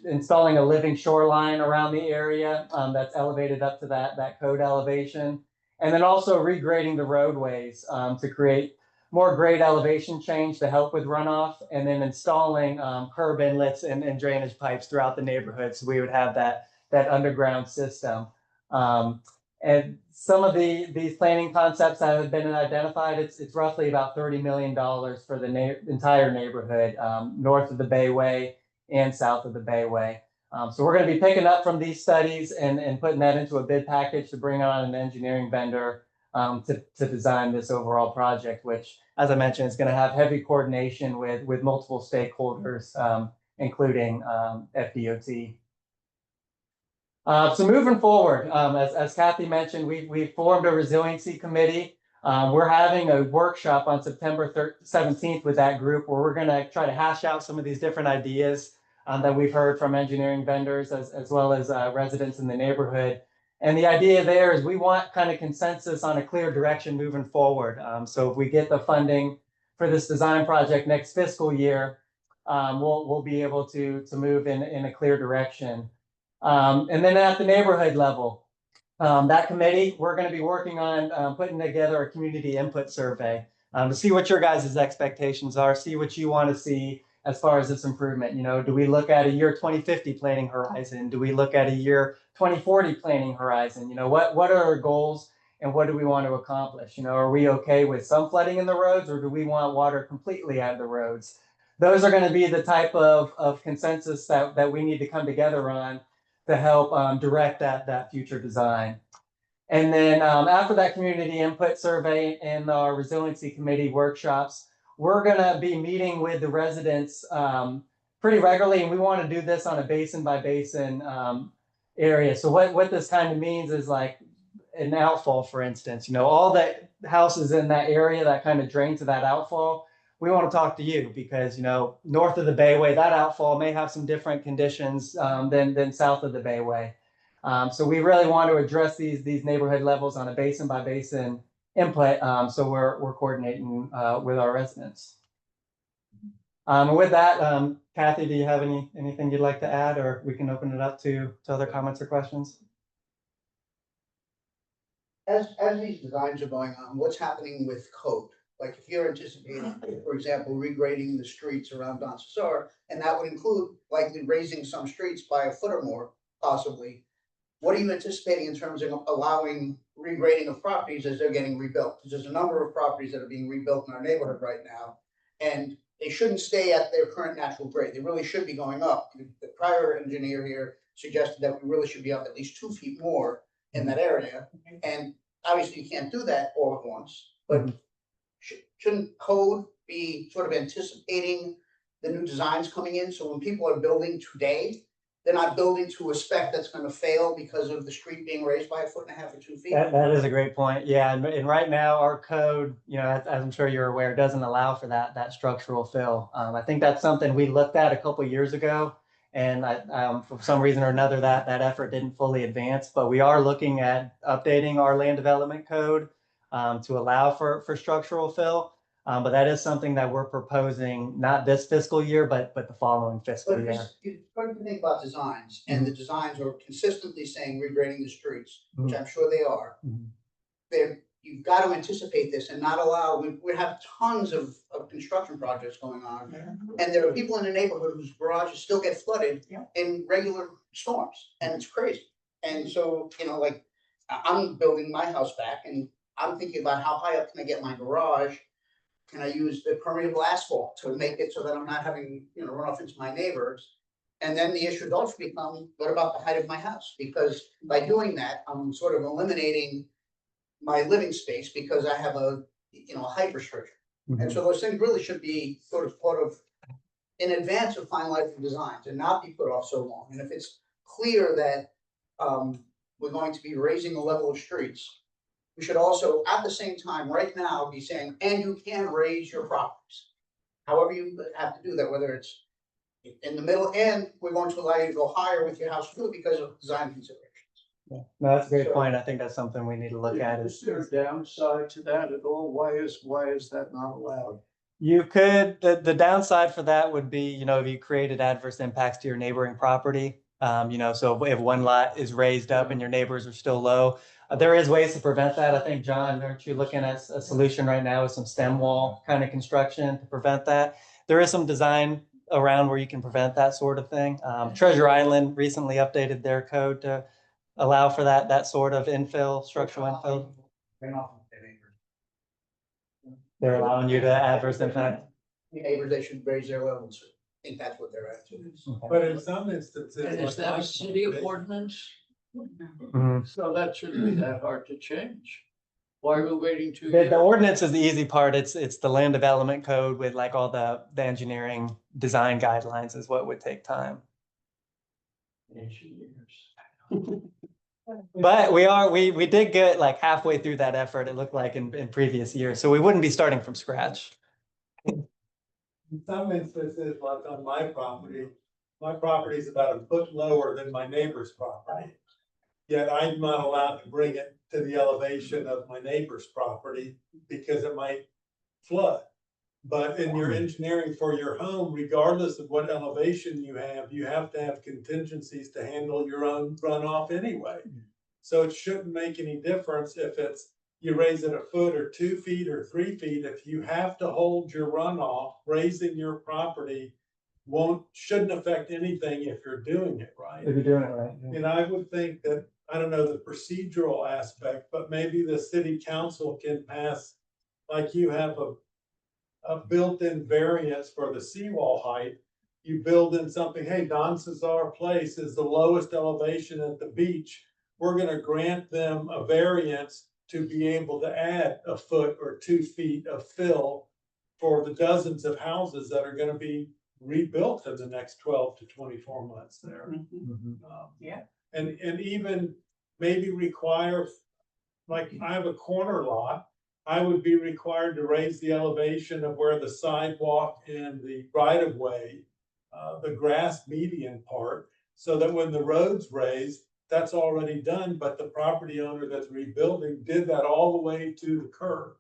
Speaker 3: Installing a living shoreline around the area that's elevated up to that code elevation. And then also regrading the roadways to create more grade elevation change to help with runoff. And then installing curb inlets and drainage pipes throughout the neighborhood. So we would have that underground system. And some of these planning concepts that have been identified, it's roughly about $30 million for the entire neighborhood, north of the Bayway and south of the Bayway. So we're going to be picking up from these studies and putting that into a bid package to bring on an engineering vendor to design this overall project, which, as I mentioned, is going to have heavy coordination with multiple stakeholders, including FDOT. So moving forward, as Kathy mentioned, we formed a resiliency committee. We're having a workshop on September 17th with that group where we're going to try to hash out some of these different ideas that we've heard from engineering vendors as well as residents in the neighborhood. And the idea there is we want kind of consensus on a clear direction moving forward. So if we get the funding for this design project next fiscal year, we'll be able to move in a clear direction. And then at the neighborhood level, that committee, we're going to be working on putting together a community input survey to see what your guys' expectations are, see what you want to see as far as this improvement. Do we look at a year 2050 planning horizon? Do we look at a year 2040 planning horizon? What are our goals and what do we want to accomplish? Are we okay with some flooding in the roads or do we want water completely out of the roads? Those are going to be the type of consensus that we need to come together on to help direct that future design. And then after that community input survey and our resiliency committee workshops, we're going to be meeting with the residents pretty regularly, and we want to do this on a basin by basin area. So what this kind of means is like an outfall, for instance, all the houses in that area that kind of drain to that outfall, we want to talk to you because, north of the Bayway, that outfall may have some different conditions than south of the Bayway. So we really want to address these neighborhood levels on a basin by basin input. So we're coordinating with our residents. And with that, Kathy, do you have anything you'd like to add, or we can open it up to other comments or questions?
Speaker 4: As these designs are going on, what's happening with code? Like if you're anticipating, for example, regrading the streets around Don Cesar, and that would include likely raising some streets by a foot or more, possibly. What are you anticipating in terms of allowing regrading of properties as they're getting rebuilt? Because there's a number of properties that are being rebuilt in our neighborhood right now, and they shouldn't stay at their current natural grade. They really should be going up. The prior engineer here suggested that we really should be up at least 2 feet more in that area. And obviously you can't do that all at once, but shouldn't code be sort of anticipating the new designs coming in, so when people are building today, they're not building to a spec that's gonna fail because of the street being raised by 1.5 or 2 feet.
Speaker 3: That is a great point. Yeah, and right now our code, as I'm sure you're aware, doesn't allow for that structural fill. I think that's something we looked at a couple years ago, and for some reason or another, that effort didn't fully advance. But we are looking at updating our land development code to allow for structural fill. But that is something that we're proposing, not this fiscal year, but the following fiscal
Speaker 4: But
Speaker 3: year.
Speaker 4: you're going to think about designs, and the designs are consistently saying regrading the streets, which I'm sure they are.
Speaker 3: Mhm.
Speaker 4: You've got to anticipate this and not allow, we have tons of construction projects going on. And there are people in the neighborhood whose garages still get flooded in regular storms, and it's crazy. And so, like, I'm building my house back, and I'm thinking about how high up can I get my garage? Can I use the permeable asphalt to make it so that I'm not having, runoff into my neighbors? And then the issue does become, what about the height of my house? Because by doing that, I'm sort of eliminating my living space because I have a height restriction. And so those things really should be sort of part of, in advance of finalizing designs and not be put off so long. And if it's clear that we're going to be raising the level of streets, we should also, at the same time, right now, be saying, and you can raise your properties. However you have to do that, whether it's in the middle, and we're going to allow you to go higher with your house too because of design considerations.
Speaker 3: Yeah. No, that's a great point. I think that's something we need to look at.
Speaker 6: Is there a downside to that at all? Why is that not allowed?
Speaker 3: You could, the downside for that would be, if you created adverse impacts to your neighboring property. So if one lot is raised up and your neighbors are still low, there is ways to prevent that. I think, John, aren't you looking at a solution right now with some stem wall kind of construction to prevent that? There is some design around where you can prevent that sort of thing. Treasure Island recently updated their code to allow for that sort of infill, structural infill. They're allowing you to adverse impact.
Speaker 4: Neighbors, they should raise their levels. I think that's what they're attitude is.
Speaker 11: But in some instances.
Speaker 6: And is that a city ordinance?
Speaker 3: Mhm.
Speaker 6: So that shouldn't be that hard to change. Why are we waiting 2
Speaker 3: The
Speaker 6: years?
Speaker 3: ordinance is the easy part. It's the land development code with like all the engineering design guidelines is what would take time. But we did get like halfway through that effort, it looked like in previous years. So we wouldn't be starting from scratch.
Speaker 11: In some instances, like on my property is about a foot lower than my neighbor's property. Yet I'm not allowed to bring it to the elevation of my neighbor's property because it might flood. But in your engineering for your home, regardless of what elevation you have to have contingencies to handle your own runoff anyway. So it shouldn't make any difference if it's you raise it a foot or 2 feet or 3 feet. If you have to hold your runoff, raising your property shouldn't affect anything if you're doing it right.
Speaker 3: If you're doing it right.
Speaker 11: And I would think that, I don't know the procedural aspect, but maybe the city council can pass, like you have a built-in variance for the seawall height. You build in something, hey, Don Cesar Place is the lowest elevation at the beach. We're gonna grant them a variance to be able to add a foot or 2 feet of fill for the dozens of houses that are gonna be rebuilt in the next 12 to 24 months there.
Speaker 2: Yeah.
Speaker 11: And even maybe require, like I have a corner lot, I would be required to raise the elevation of where the sidewalk and the right of way, the grass median part, so that when the road's raised, that's already done, but the property owner that's rebuilding did that all the way to the curb.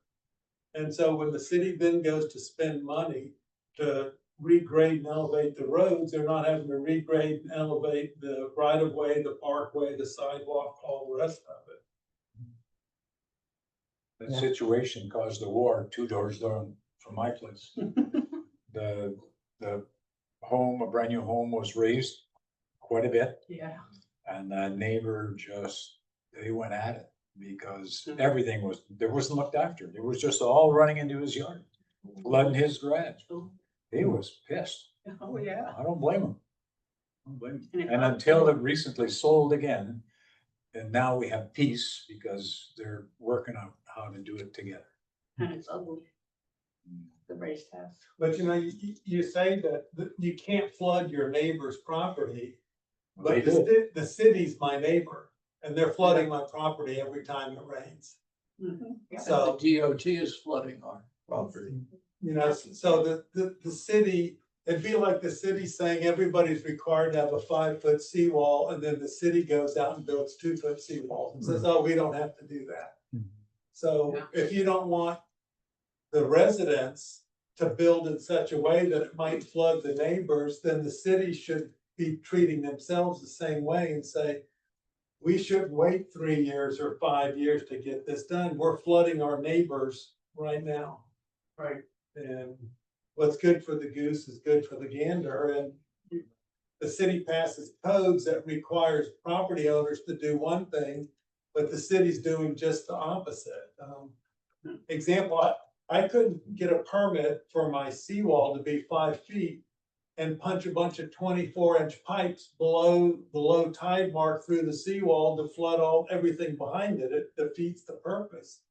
Speaker 11: And so when the city then goes to spend money to regrade and elevate the roads, they're not having to regrade and elevate the right of way, the parkway, the sidewalk, all the rest of it.
Speaker 5: The situation caused the war 2 doors down from my place. The home, a brand new home was raised quite a bit.
Speaker 2: Yeah.
Speaker 5: And the neighbor they went at it because everything there wasn't looked after. It was just all running into his yard, flooding his garage. He was pissed.
Speaker 2: Oh, yeah.
Speaker 5: I don't blame him. And until it recently sold again, and now we have peace because they're working out how to do it together.
Speaker 2: And it's ugly.
Speaker 10: the raised house.
Speaker 11: But you say that you can't flood your neighbor's property.
Speaker 7: They
Speaker 11: But
Speaker 7: do.
Speaker 11: the city's my neighbor and they're flooding my property every time it rains. So,
Speaker 6: DOT is flooding our property.
Speaker 11: so the city, it'd be like the city saying everybody's required to have a 5-foot seawall, and then the city goes out and builds 2-foot seawalls and says, oh, we don't have to do that. So if you don't want the residents to build in such a way that it might flood the neighbors, then the city should be treating themselves the same way and say, we shouldn't wait 3 years or 5 years to get this done. We're flooding our neighbors right now.
Speaker 4: Right.
Speaker 11: And what's good for the goose is good for the gander, and the city passes codes that requires property owners to do one thing, but the city's doing just the opposite. Example, I couldn't get a permit for my seawall to be 5 feet and punch a bunch of 24-inch pipes below the low tide mark through the seawall to flood everything behind it. It defeats the purpose.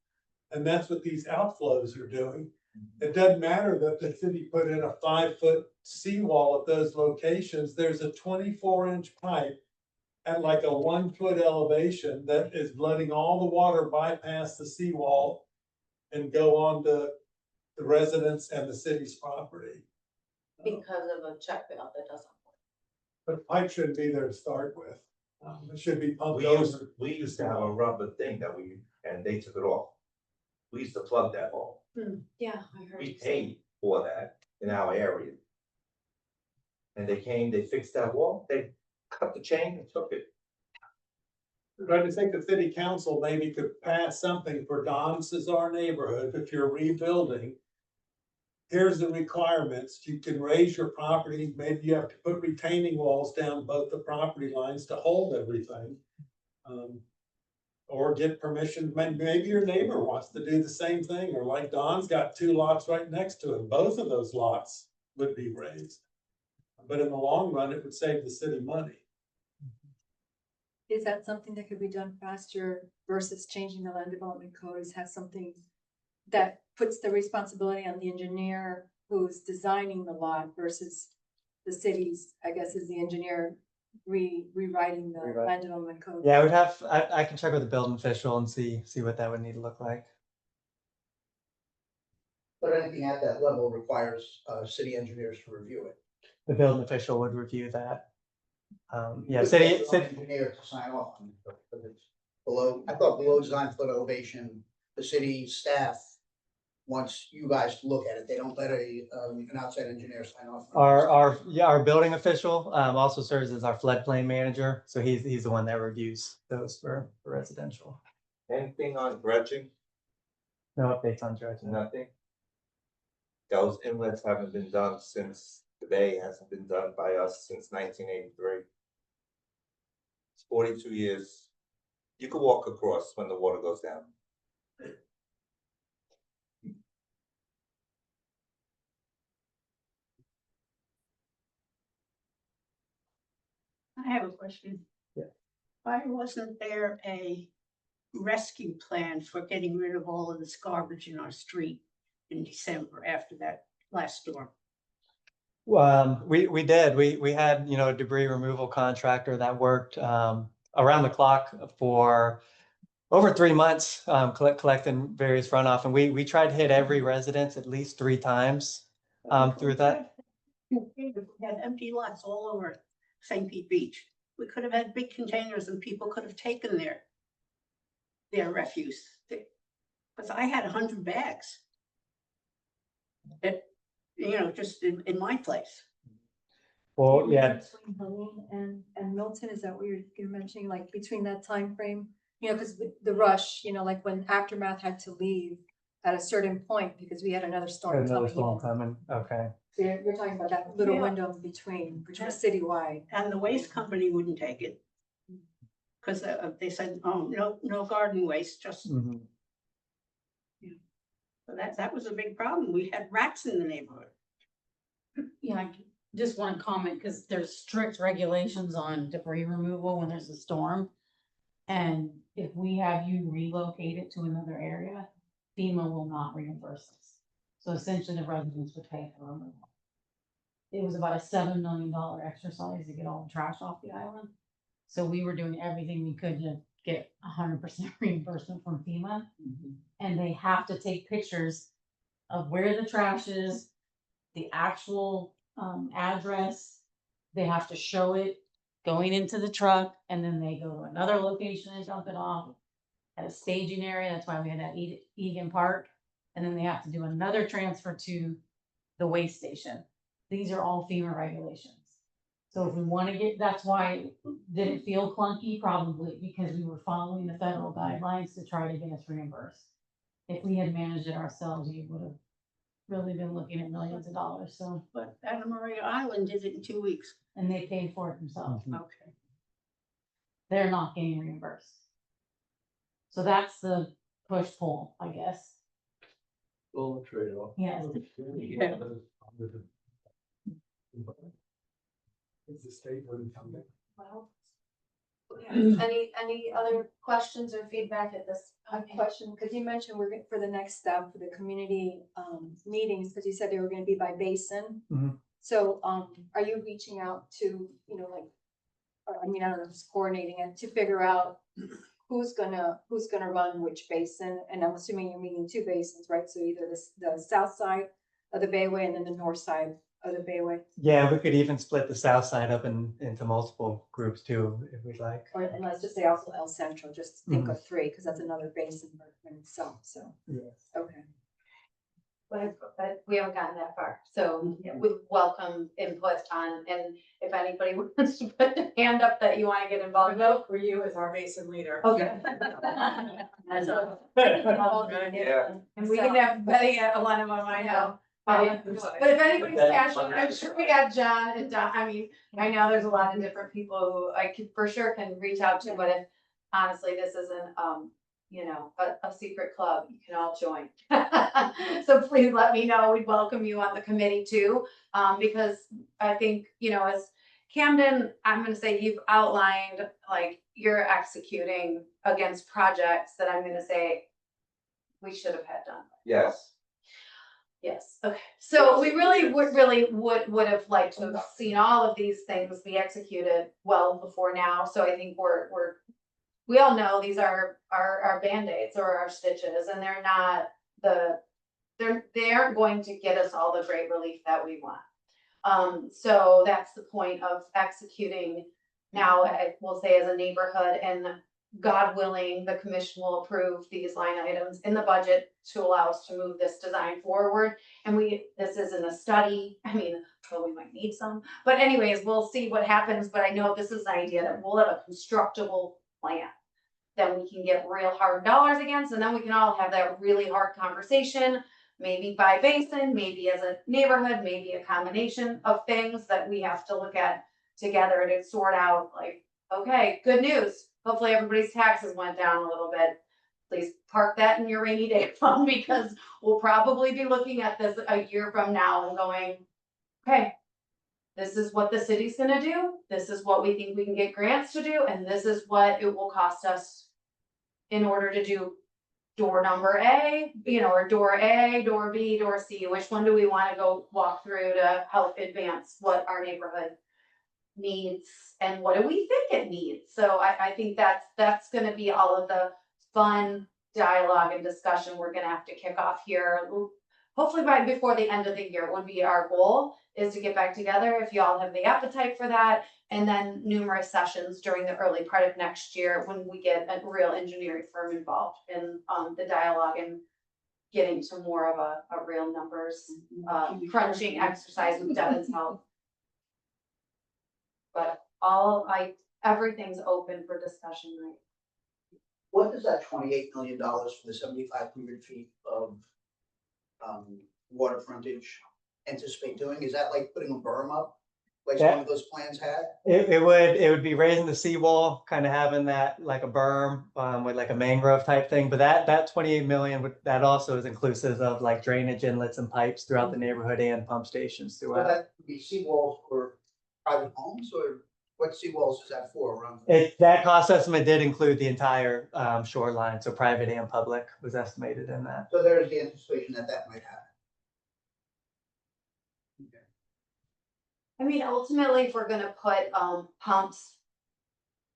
Speaker 11: And that's what these outflows are doing. It doesn't matter that the city put in a 5-foot seawall at those locations. There's a 24-inch pipe at like a 1-foot elevation that is letting all the water bypass the seawall and go on to the residents and the city's property.
Speaker 2: Because of a check valve that doesn't work.
Speaker 11: But the pipe shouldn't be there to start with. It should be pumped
Speaker 7: We used,
Speaker 11: over.
Speaker 7: we used to have a rubber thing and they took it off. We used to plug that hole.
Speaker 1: Yeah, I heard.
Speaker 7: We paid for that in our area. And they came, they fixed that wall, they cut the chain and took it.
Speaker 11: But I think the city council maybe could pass something for Don Cesar neighborhood, if you're rebuilding. Here's the requirements, you can raise your property, maybe you have to put retaining walls down both the property lines to hold everything. Or get permission, maybe your neighbor wants to do the same thing, or like Don's got 2 lots right next to him, both of those lots would be raised. But in the long run, it would save the city money.
Speaker 8: Is that something that could be done faster versus changing the land development code? Is have something that puts the responsibility on the engineer who's designing the lot versus the city's, I guess, is the engineer rewriting the land development code?
Speaker 3: Yeah, I can check with the building official and see what that would need to look like.
Speaker 4: But anything at that level requires, city engineers to review it.
Speaker 3: The building official would review that. Yeah,
Speaker 4: But
Speaker 3: city,
Speaker 4: there's no engineer to sign off on it, but it's below, I thought below design flood elevation, the city staff wants you guys to look at it. They don't let an outside engineer sign off. on it.
Speaker 3: our building official also serves as our floodplain manager, so he's the one that reviews those for residential.
Speaker 7: Anything on dredging?
Speaker 3: No updates on dredging.
Speaker 7: Nothing. Those inlets haven't been done since, the bay hasn't been done by us since 1983. It's 42 years. You can walk across when the water goes down.
Speaker 12: I have a question.
Speaker 3: Yeah.
Speaker 12: Why wasn't there a rescue plan for getting rid of all of this garbage in our street in December after that last storm?
Speaker 3: We did. We had, a debris removal contractor that worked around the clock for over 3 months, collecting various runoff, and we tried to hit every residence at least 3 times through that.
Speaker 12: We had empty lots all over St. Pete Beach. We could have had big containers and people could have taken their refuse. Because I had 100 bags. Just in my place.
Speaker 3: Well, yeah,
Speaker 8: Between Helene and Milton, is that what you're mentioning, like between that time frame? Because the rush, like when Aftermath had to leave at a certain point because we had another storm
Speaker 3: another
Speaker 8: coming
Speaker 3: storm
Speaker 8: in.
Speaker 3: coming. Okay.
Speaker 8: So you're talking about that little
Speaker 12: Yeah.
Speaker 8: window in between, which was citywide.
Speaker 12: And the waste company wouldn't take it. Because they said, oh, no garden waste, just,
Speaker 3: Mhm.
Speaker 12: so that was a big problem. We had rats in the neighborhood.
Speaker 2: Yeah, I just want to comment, because there's strict regulations on debris removal when there's a storm. And if we have you relocate it to another area, FEMA will not reimburse us. So essentially the residents would pay for removal. It was about a $7 million exercise to get all the trash off the island. So we were doing everything we could to get 100% reimbursement from FEMA. And they have to take pictures of where the trash is, the actual address. They have to show it going into the truck, and then they go to another location and dump it off at a staging area. That's why we had that Egan Park. And then they have to do another transfer to the waste station. These are all FEMA regulations. So if we want to get, that's why did it feel clunky? Probably because we were following the federal guidelines to try to get us reimbursed. If we had managed it ourselves, we would have really been looking at millions of dollars. So,
Speaker 12: But Anna Maria Island did it in 2 weeks.
Speaker 2: and they paid for it themselves.
Speaker 12: Okay.
Speaker 2: They're not getting reimbursed. So that's the push pull, I guess.
Speaker 6: Full trade-off.
Speaker 2: Yes.
Speaker 11: Is the state wouldn't come back?
Speaker 1: Well, any other questions or feedback at this?
Speaker 8: A question, because you mentioned we're, for the next step, for the community, meetings, because you said they were gonna be by basin.
Speaker 3: Mhm.
Speaker 8: So, are you reaching out to, like, or, I mean, I don't know, just coordinating it to figure out who's gonna run which basin? And I'm assuming you're meeting two basins, right? So either the south side of the Bayway and then the north side of the Bayway,
Speaker 3: Yeah, we could even split the south side up into multiple groups too, if we'd like.
Speaker 8: or, and let's just say also El Centro, just think of three, because that's another basin in itself, so,
Speaker 3: Yes.
Speaker 8: okay.
Speaker 1: But we haven't gotten that far, so we welcome input on, and if anybody wants to put their hand up that you wanna get involved.
Speaker 10: vote for you as our basin leader.
Speaker 1: Okay.
Speaker 7: Yeah.
Speaker 1: And we can have Betty at one of them, I know. But if anybody's passionate, I'm sure we got John and Don, I mean, I know there's a lot of different people who I could, for sure can reach out to, but if, honestly, this isn't, a secret club, you can all join. So please let me know, we'd welcome you on the committee too, because I think, as Camden, I'm gonna say you've outlined, like, you're executing against projects that I'm gonna say we should have had done.
Speaker 7: Yes.
Speaker 1: Yes, okay, so we would have liked to have seen all of these things be executed well before now, so I think we all know these are our Band-Aids or our stitches, and they're not they aren't going to get us all the great relief that we want. So that's the point of executing now, I will say, as a neighborhood, and God willing, the commission will approve these line items in the budget to allow us to move this design forward. And this isn't a study, I mean, well, we might need some, but anyways, we'll see what happens, but I know this is an idea that we'll have a constructible plan that we can get real hard dollars against, and then we can all have that really hard conversation, maybe by basin, maybe as a neighborhood, maybe a combination of things that we have to look at together to sort out, like, okay, good news. Hopefully everybody's taxes went down a little bit. Please park that in your rainy day fund, because we'll probably be looking at this a year from now and going, okay, this is what the city's gonna do. This is what we think we can get grants to do, and this is what it will cost us in order to do door number A, or door A, door B, door C. Which one do we want to go walk through to help advance what our neighborhood needs, and what do we think it needs? So I think that's gonna be all of the fun dialogue and discussion we're gonna have to kick off here. Hopefully before the end of the year would be our goal, is to get back together, if you all have the appetite for that, and then numerous sessions during the early part of next year when we get a real engineering firm involved in the dialogue and getting to more of a real numbers crunching exercise with Devin's help. But everything's open for discussion, right?
Speaker 4: What does that $28 million for the 7,500 feet of water frontage anticipate doing? Is that like putting a berm up, like one of those plans had?
Speaker 3: It would be raising the seawall, kind of having that like a berm, with like a mangrove type thing, but that 28 million, that also is inclusive of like drainage inlets and pipes throughout the neighborhood and pump stations
Speaker 4: So
Speaker 3: throughout.
Speaker 4: that would be seawalls for private homes, or what seawalls is that for around?
Speaker 3: That cost estimate did include the entire shoreline, so private and public was estimated in that.
Speaker 4: So there's the anticipation that might happen.
Speaker 1: I mean, ultimately, if we're gonna put pumps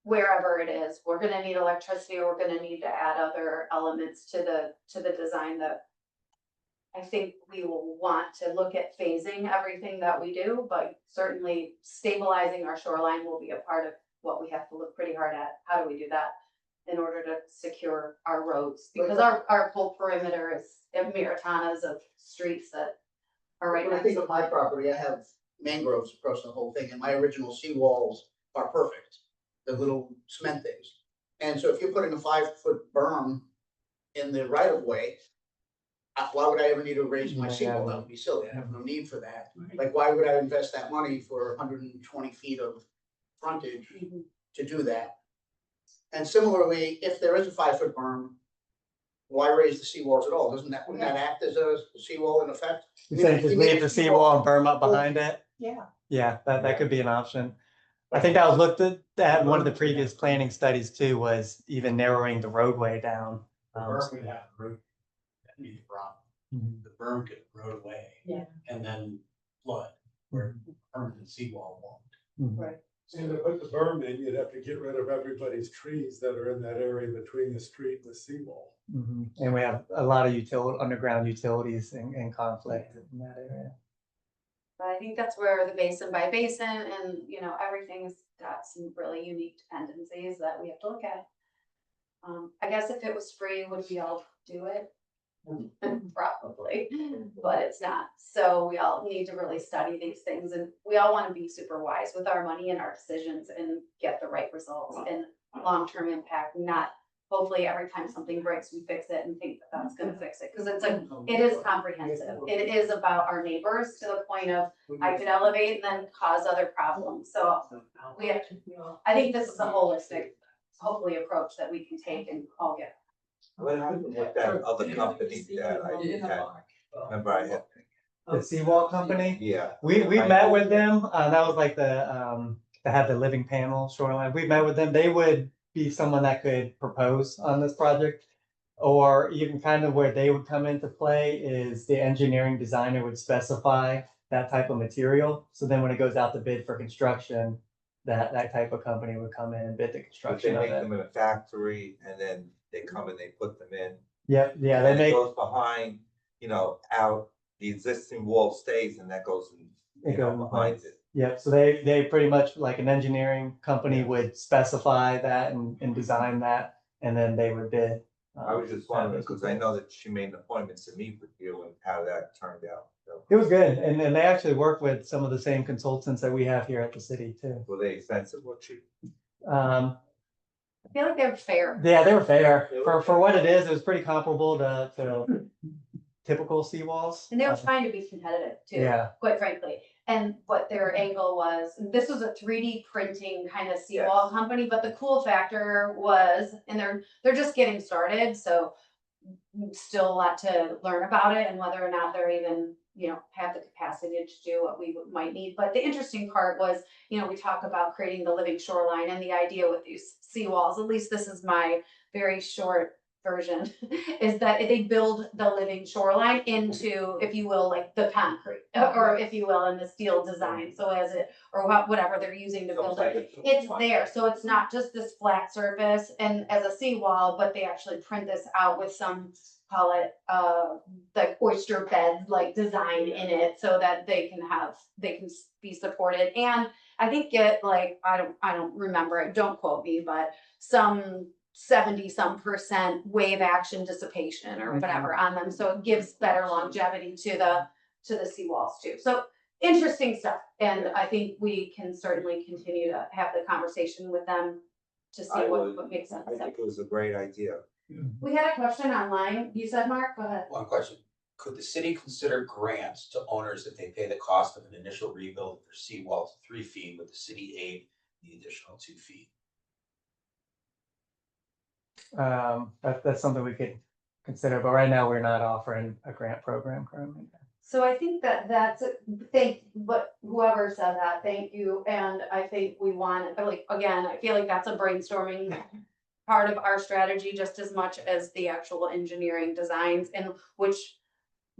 Speaker 1: wherever it is, we're gonna need electricity, we're gonna need to add other elements to the design that I think we will want to look at phasing everything that we do, but certainly stabilizing our shoreline will be a part of what we have to look pretty hard at. How do we do that in order to secure our roads? Because our whole perimeter is Americanas of streets that are right
Speaker 4: When I
Speaker 1: next
Speaker 4: think
Speaker 1: to.
Speaker 4: of my property, I have mangroves across the whole thing, and my original seawalls are perfect. The little cement things. And so if you're putting a 5-foot berm in the right of way, why would I ever need to raise my seawall? That would be silly. I have no need for that. Like, why would I invest that money for 120 feet of frontage to do that? And similarly, if there is a 5-foot berm, why raise the seawalls at all? Wouldn't that act as a seawall in effect?
Speaker 3: You saying just leave the seawall and berm up behind it?
Speaker 12: Yeah.
Speaker 3: Yeah, that could be an option. I think that was looked at one of the previous planning studies too, was even narrowing the roadway down.
Speaker 5: The berm would have road, that'd be the problem.
Speaker 3: Mhm.
Speaker 5: The berm could road away.
Speaker 10: Yeah.
Speaker 5: And then flood, where permanent seawall won't.
Speaker 3: Mhm.
Speaker 11: And to put the berm in, you'd have to get rid of everybody's trees that are in that area between the street and the seawall.
Speaker 3: Mhm. And we have a lot of underground utilities in conflict in that area.
Speaker 1: But I think that's where the basin by basin and, everything's got some really unique dependencies that we have to look at. I guess if it was free, would we all do it? Probably, but it's not. So we all need to really study these things, and we all want to be super wise with our money and our decisions and get the right results and long-term impact, not hopefully every time something breaks, we fix it and think that that's gonna fix it. Cause it is comprehensive. It is about our neighbors to the point of I could elevate and then cause other problems. So we have to, I think this is a holistic, hopefully approach that we can take and all get.
Speaker 7: What happened with that other company that I had? Remember I had,
Speaker 3: The seawall company?
Speaker 7: yeah.
Speaker 3: We met with them, that was like they had the living panel shoreline. We met with them. They would be someone that could propose on this project. Or even kind of where they would come into play is the engineering designer would specify that type of material. So then when it goes out to bid for construction, that type of company would come in and bid the
Speaker 7: But they
Speaker 3: construction of
Speaker 7: make
Speaker 3: it.
Speaker 7: them in a factory and then they come and they put them in.
Speaker 3: Yep, yeah,
Speaker 7: And
Speaker 3: they
Speaker 7: it
Speaker 3: make,
Speaker 7: goes behind, out, the existing wall stays and that goes
Speaker 3: It goes in
Speaker 7: behind
Speaker 3: place.
Speaker 7: it.
Speaker 3: yep, so they pretty much, like an engineering company
Speaker 7: Yeah.
Speaker 3: would specify that and design that, and then they would bid.
Speaker 7: I was just
Speaker 3: have
Speaker 7: wondering,
Speaker 3: those
Speaker 7: because I know that she made an appointment to meet with you and how that turned out. So,
Speaker 3: It was good, and they actually work with some of the same consultants that we have here at the city too.
Speaker 7: were they expensive or cheap?
Speaker 1: I feel like they're fair.
Speaker 3: Yeah, they were fair. For what it is, it was pretty comparable to typical seawalls.
Speaker 1: And they were trying to be competitive too,
Speaker 3: Yeah.
Speaker 1: quite frankly. And what their angle was, this was a 3D printing kind of seawall company, but the cool factor was, and they're just getting started, so still a lot to learn about it and whether or not they're even, have the capacity to do what we might need. But the interesting part was, we talk about creating the living shoreline, and the idea with these seawalls, at least this is my very short version, is that they build the living shoreline into, if you will, like the concrete, or if you will, in the steel design. So whatever they're using to build it, it's there. So it's not just this flat surface and as a seawall, but they actually print this out with some, call it, like oyster bed like design in it, so that they can be supported. And I think get like, I don't remember it, don't quote me, but some 70% wave action dissipation or whatever on them. So it gives better longevity to the seawalls too. So interesting stuff. And I think we can certainly continue to have the conversation with them to see what makes sense.
Speaker 7: I think it was a great idea.
Speaker 1: We had a question online. You said, Mark, go ahead.
Speaker 9: One question, could the city consider grants to owners if they pay the cost of an initial rebuild of their seawall to 3 feet with the city aid the additional 2 feet?
Speaker 3: That's something we could consider, but right now we're not offering a grant program currently.
Speaker 1: So I think whoever said that, thank you. And I think we want, again, I feel like that's a brainstorming part of our strategy just as much as the actual engineering designs, and which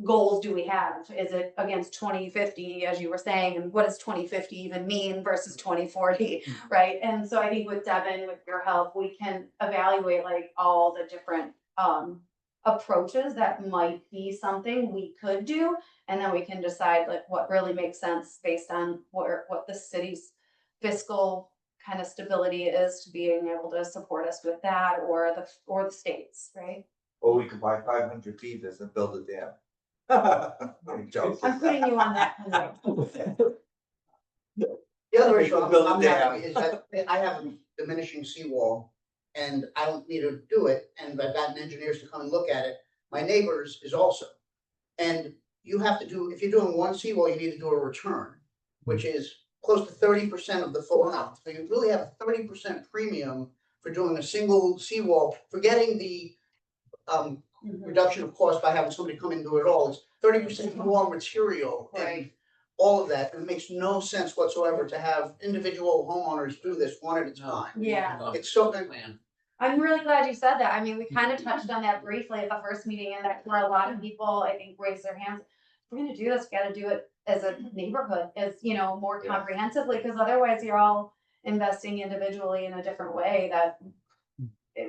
Speaker 1: goals do we have? Is it against 2050, as you were saying, and what does 2050 even mean versus 2040, right? And so I think with Devin, with your help, we can evaluate like all the different approaches that might be something we could do, and then we can decide like what really makes sense based on what the city's fiscal kind of stability is to being able to support us with that, or the states, right?
Speaker 7: Or we could buy 500 beavers and build a dam. I'm joking.
Speaker 1: I'm putting you on that committee.
Speaker 4: The other issue I'm
Speaker 7: Build a
Speaker 4: having
Speaker 7: dam.
Speaker 4: is that I have a diminishing seawall and I don't need to do it, and I've gotten engineers to come and look at it. My neighbors is also. And you have to do, if you're doing one seawall, you need to do a return, which is close to 30% of the full amount. So you really have a 30% premium for doing a single seawall, forgetting the reduction of cost by having somebody come in and do it all. It's 30% more material and
Speaker 1: Right.
Speaker 4: all of that. And it makes no sense whatsoever to have individual homeowners do this one at a time.
Speaker 1: Yeah.
Speaker 4: It's so,
Speaker 6: Man.
Speaker 1: I'm really glad you said that. I mean, we kind of touched on that briefly at the first meeting, and that's where a lot of people, I think, raise their hands. If we're gonna do this, we gotta do it as a neighborhood, as, more comprehensively, because otherwise you're all investing individually in a different way that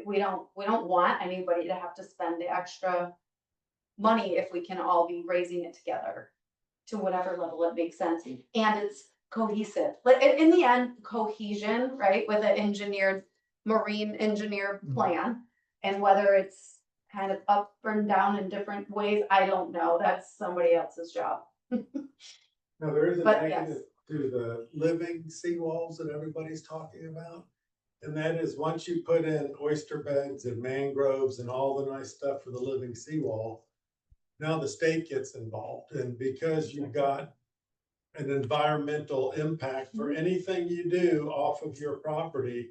Speaker 1: we don't want anybody to have to spend the extra money if we can all be raising it together to whatever level it makes sense, and it's cohesive. Like in the end, cohesion, right, with an marine engineered plan, and whether it's kind of up and down in different ways, I don't know. That's somebody else's job.
Speaker 11: Now, there is a
Speaker 1: But
Speaker 11: negative to the living seawalls that everybody's talking about. And that is, once you put in oyster beds and mangroves and all the nice stuff for the living seawall, now the state gets involved. And because you've got an environmental impact for anything you do off of your property,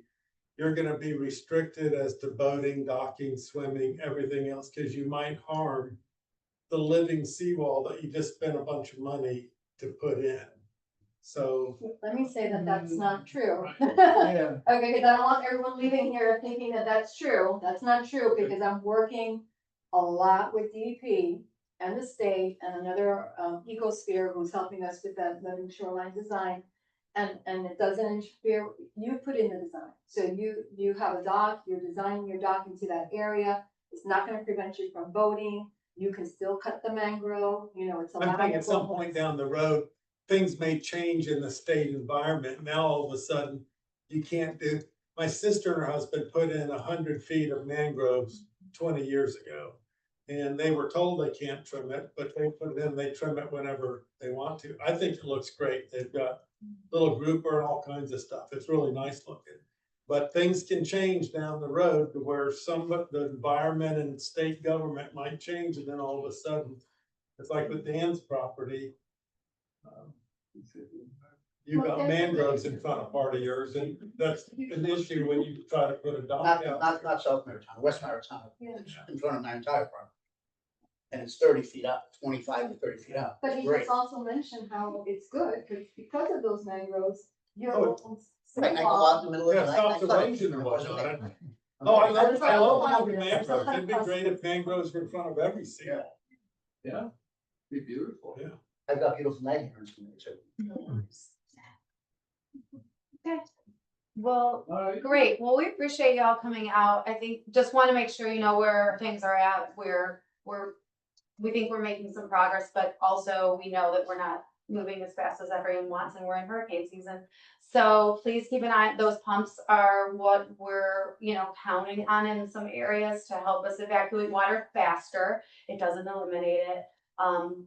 Speaker 11: you're gonna be restricted as to boating, docking, swimming, everything else, because you might harm the living seawall that you just spent a bunch of money to put in. So.
Speaker 8: Let me say that that's not true.
Speaker 11: Yeah.
Speaker 8: Okay, because I don't want everyone leaving here thinking that that's true. That's not true, because I'm working a lot with DEP and the state and another ecosphere who's helping us with that living shoreline design. And it doesn't interfere, you put in the design. So you have a dock, you're designing your dock into that area. It's not gonna prevent you from boating. You can still cut the mangrove, it's
Speaker 11: I'm
Speaker 8: allowed.
Speaker 11: thinking at some point down the road, things may change in the state environment. Now, all of a sudden, you can't do, my sister and her husband put in 100 feet of mangroves 20 years ago. And they were told they can't trim it, but they put it in, they trim it whenever they want to. I think it looks great. They've got little grouper and all kinds of stuff. It's really nice looking. But things can change down the road to where the environment and state government might change, and then all of a sudden, it's like with Dan's property. You got mangroves in front of part of yours, and that's an issue when you try to put a dock out.
Speaker 4: not South Maritime, West Maritime, it's in front of my entire property. And it's 30 feet out, 25 to 30 feet out.
Speaker 8: But he
Speaker 4: Great.
Speaker 8: just also mentioned how it's good, because of those mangroves, you're.
Speaker 11: Oh,
Speaker 4: Right, I go out in the middle of the
Speaker 11: Yeah,
Speaker 4: night.
Speaker 11: stops
Speaker 4: I cut it.
Speaker 11: erosion and
Speaker 4: It wasn't
Speaker 11: whatnot.
Speaker 4: there.
Speaker 11: Oh, I love having mangroves. It'd be great if mangroves were in front of every seawall.
Speaker 6: Yeah. Be beautiful.
Speaker 11: Yeah.
Speaker 4: I've got beautiful night here too.
Speaker 1: Okay. Well,
Speaker 6: All right.
Speaker 1: great. Well, we appreciate y'all coming out. I think, just want to make sure you know where things are at. We think we're making some progress, but also we know that we're not moving as fast as everyone wants, and we're in hurricane season. So please keep an eye. Those pumps are what we're, counting on in some areas to help us evacuate water faster. It doesn't eliminate it.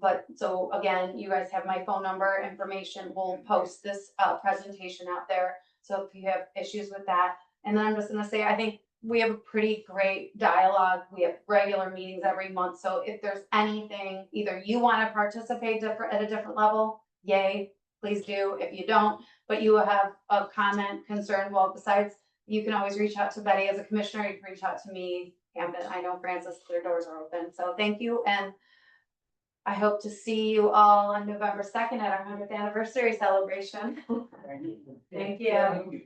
Speaker 1: But so again, you guys have my phone number, information. We'll post this presentation out there. So if you have issues with that, and then I'm just gonna say, I think we have a pretty great dialogue. We have regular meetings every month. So if there's anything, either you want to participate at a different level, yay, please do. If you don't, but you have a comment, concern, well, besides, you can always reach out to Betty as a commissioner. You can reach out to me, Camden. I know Francis, their doors are open. So thank you. And I hope to see you all on November 2nd at our 100th anniversary celebration. Thank you.
Speaker 3: Thank you.